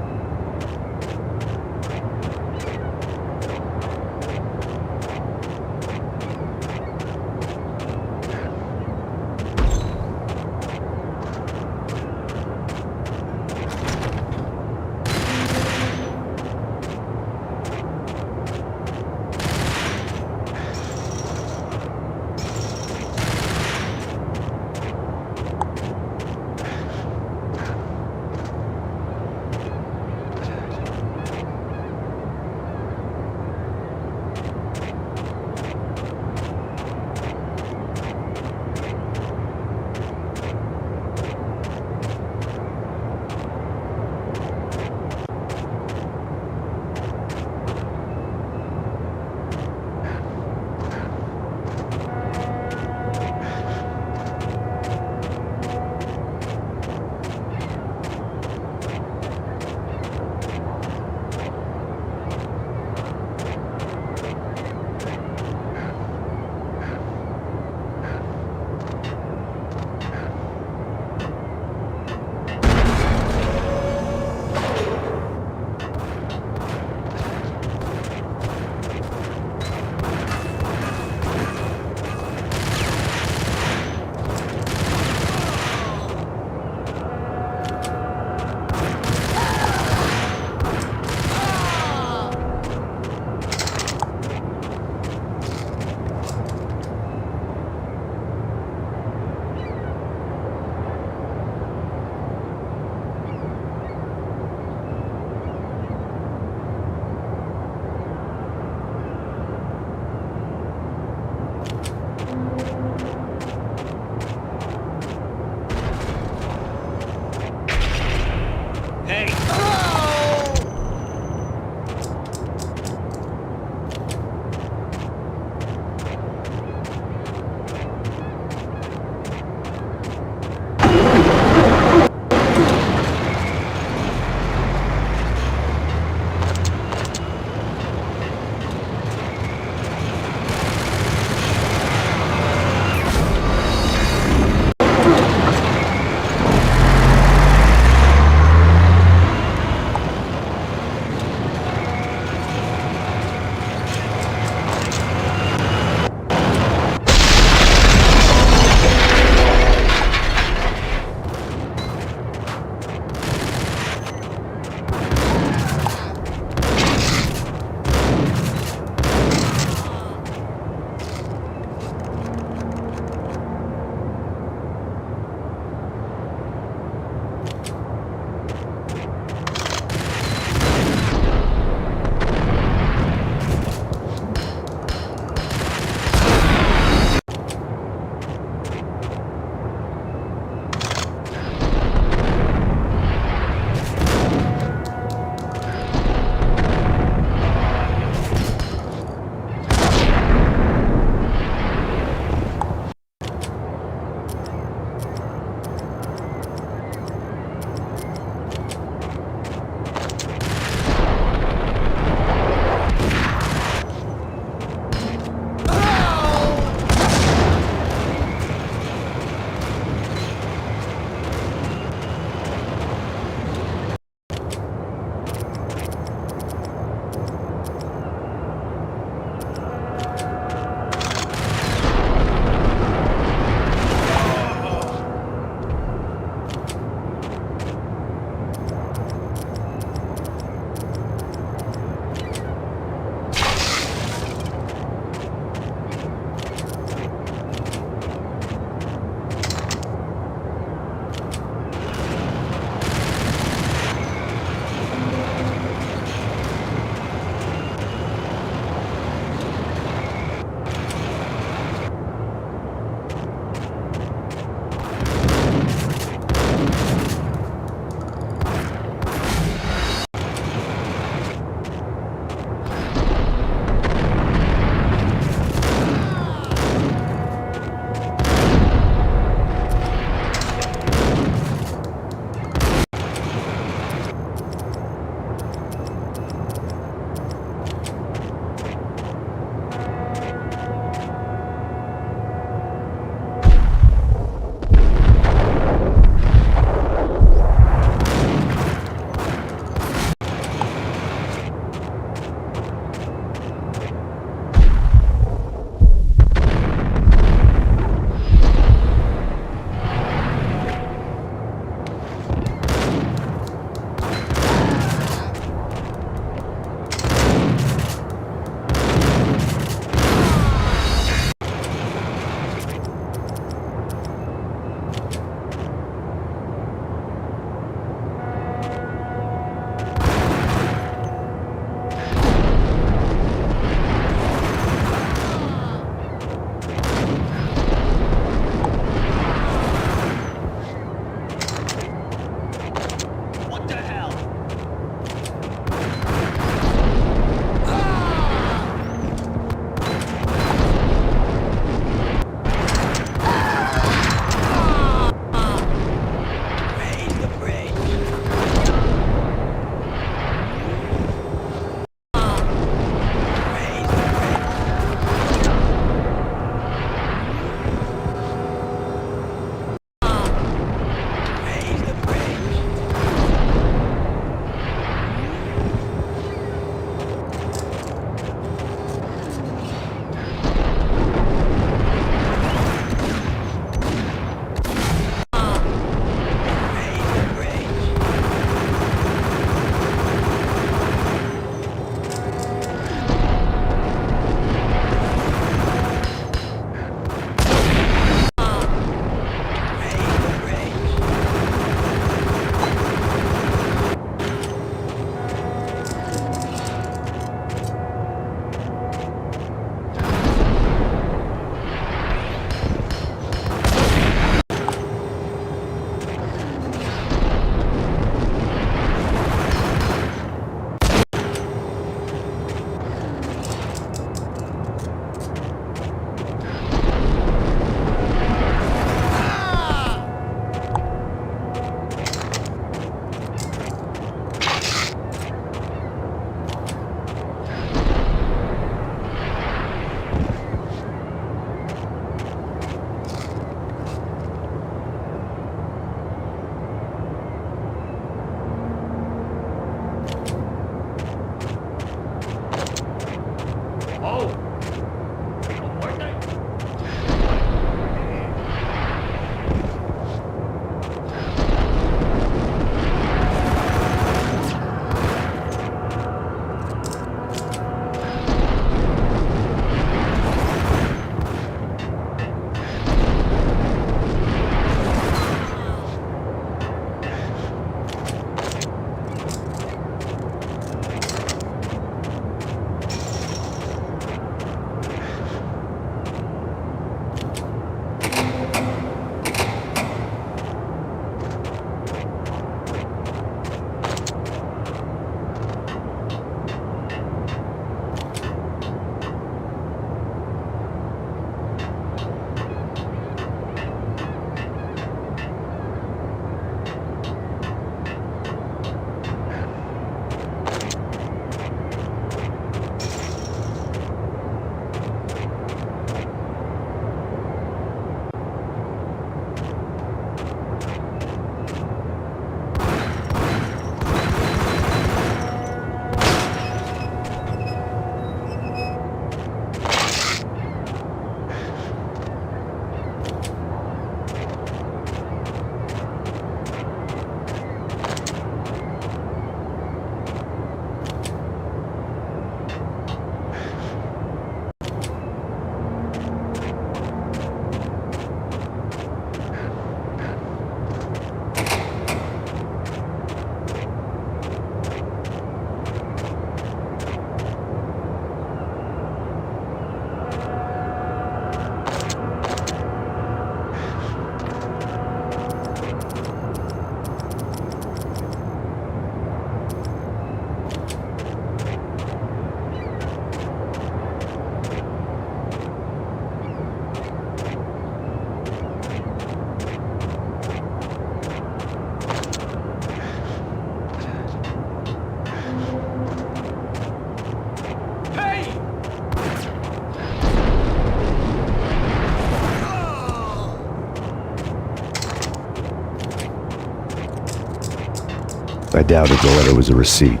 doubted the letter was a receipt.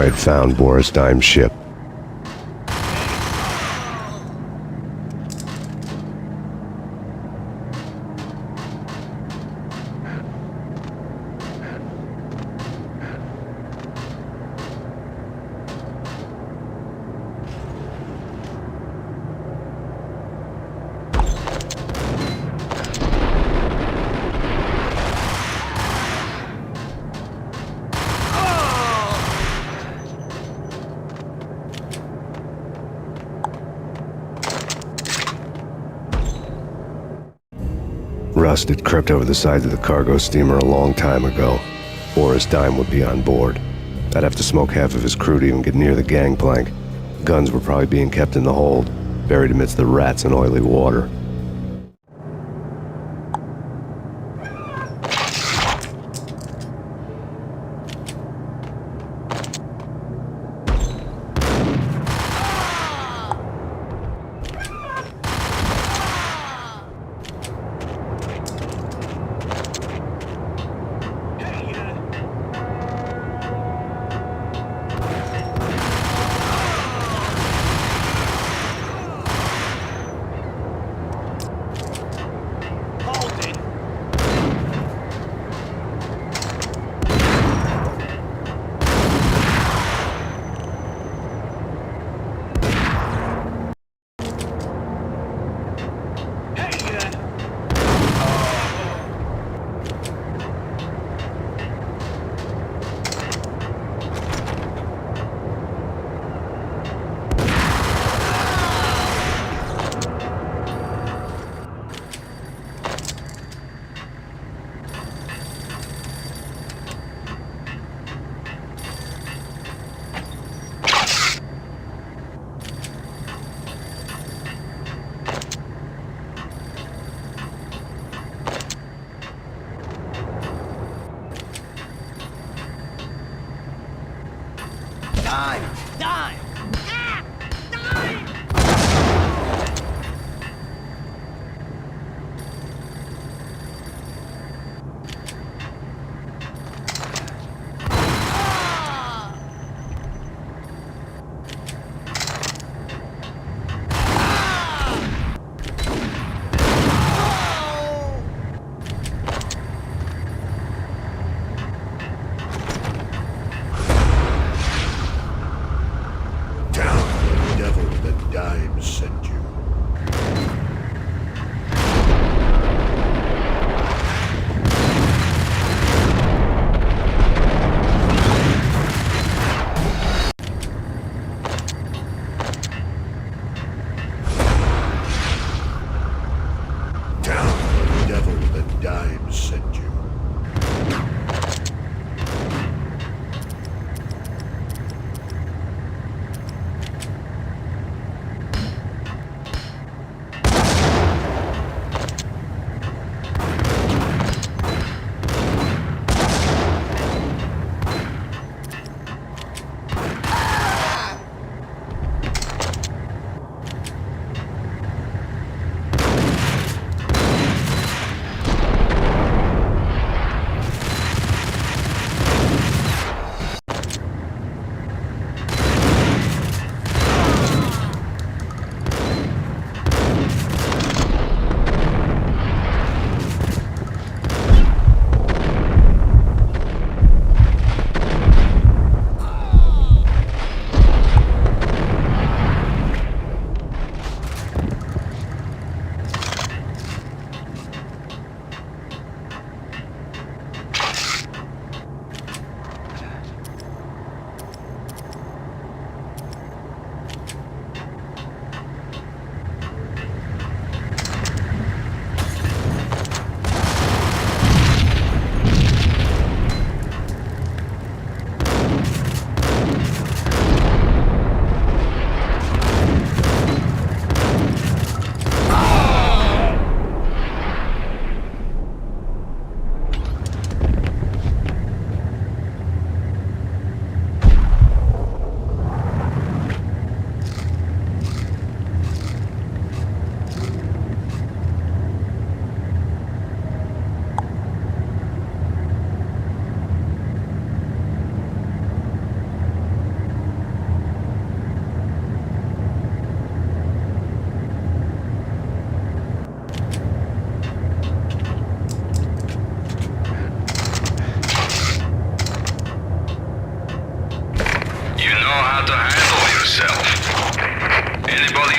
had found Boris Dime's ship. Rust had crept over the sides of the cargo steamer a long time ago. Boris Dime would be on board. I'd have to smoke half of his crew to even get near the gangplank. Guns were probably being kept in the hold, buried amidst the rats and oily water.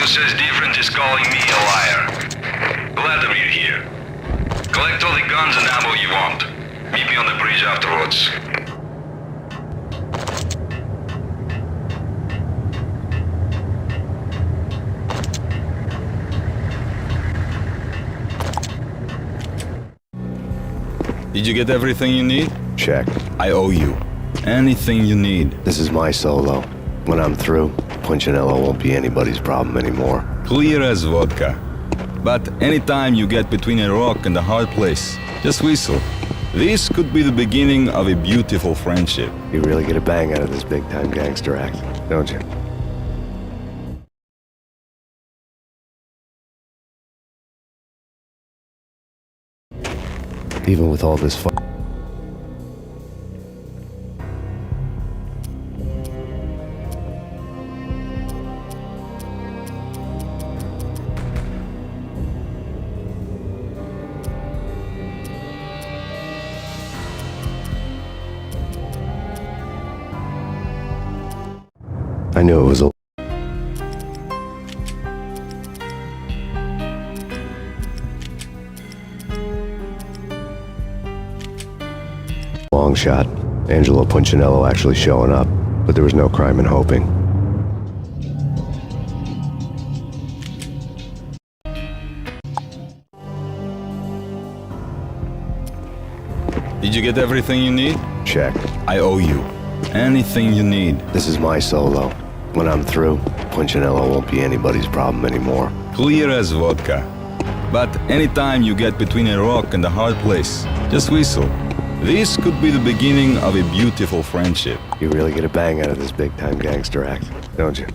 says different is calling me a liar. Vladimir here. Collect all the guns and ammo you want. Meet me on the bridge afterwards. Did you get everything you need? Check. I owe you. Anything you need. This is my solo. When I'm through, Punchinello won't be anybody's problem anymore. Clear as vodka. But anytime you get between a rock and a hard place, just whistle. This could be the beginning of a beautiful friendship. You really get a bang out of this big-time gangster act, don't you? Even with all this fun. I knew it was a long shot. Angelo Punchinello actually showing up, but there was no crime in hoping. Did you get everything you need? Check. I owe you. Anything you need. This is my solo. When I'm through, Punchinello won't be anybody's problem anymore. Clear as vodka. But anytime you get between a rock and a hard place, just whistle. This could be the beginning of a beautiful friendship. You really get a bang out of this big-time gangster act, don't you?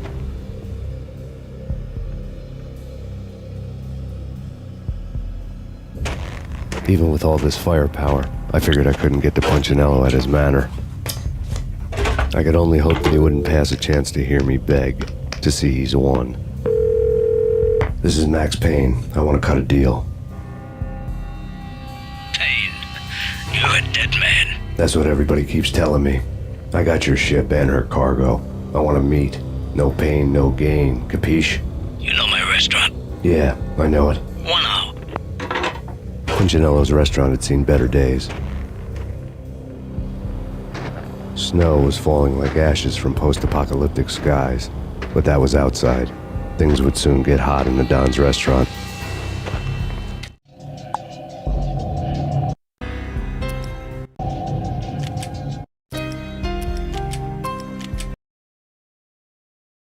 Even with all this firepower, I figured I couldn't get to Punchinello at his manor. I could only hope that he wouldn't pass a chance to hear me beg to see he's won. This is Max Payne. I want to cut a deal. You're a dead man. That's what everybody keeps telling me. I got your ship and her cargo. I want to meet. No pain, no gain. Capiche? You know my restaurant? Yeah, I know it. 1 hour. Punchinello's restaurant had seen better days. Snow was falling like ashes from post-apocalyptic skies, but that was outside. Things would soon get hot in the Don's restaurant.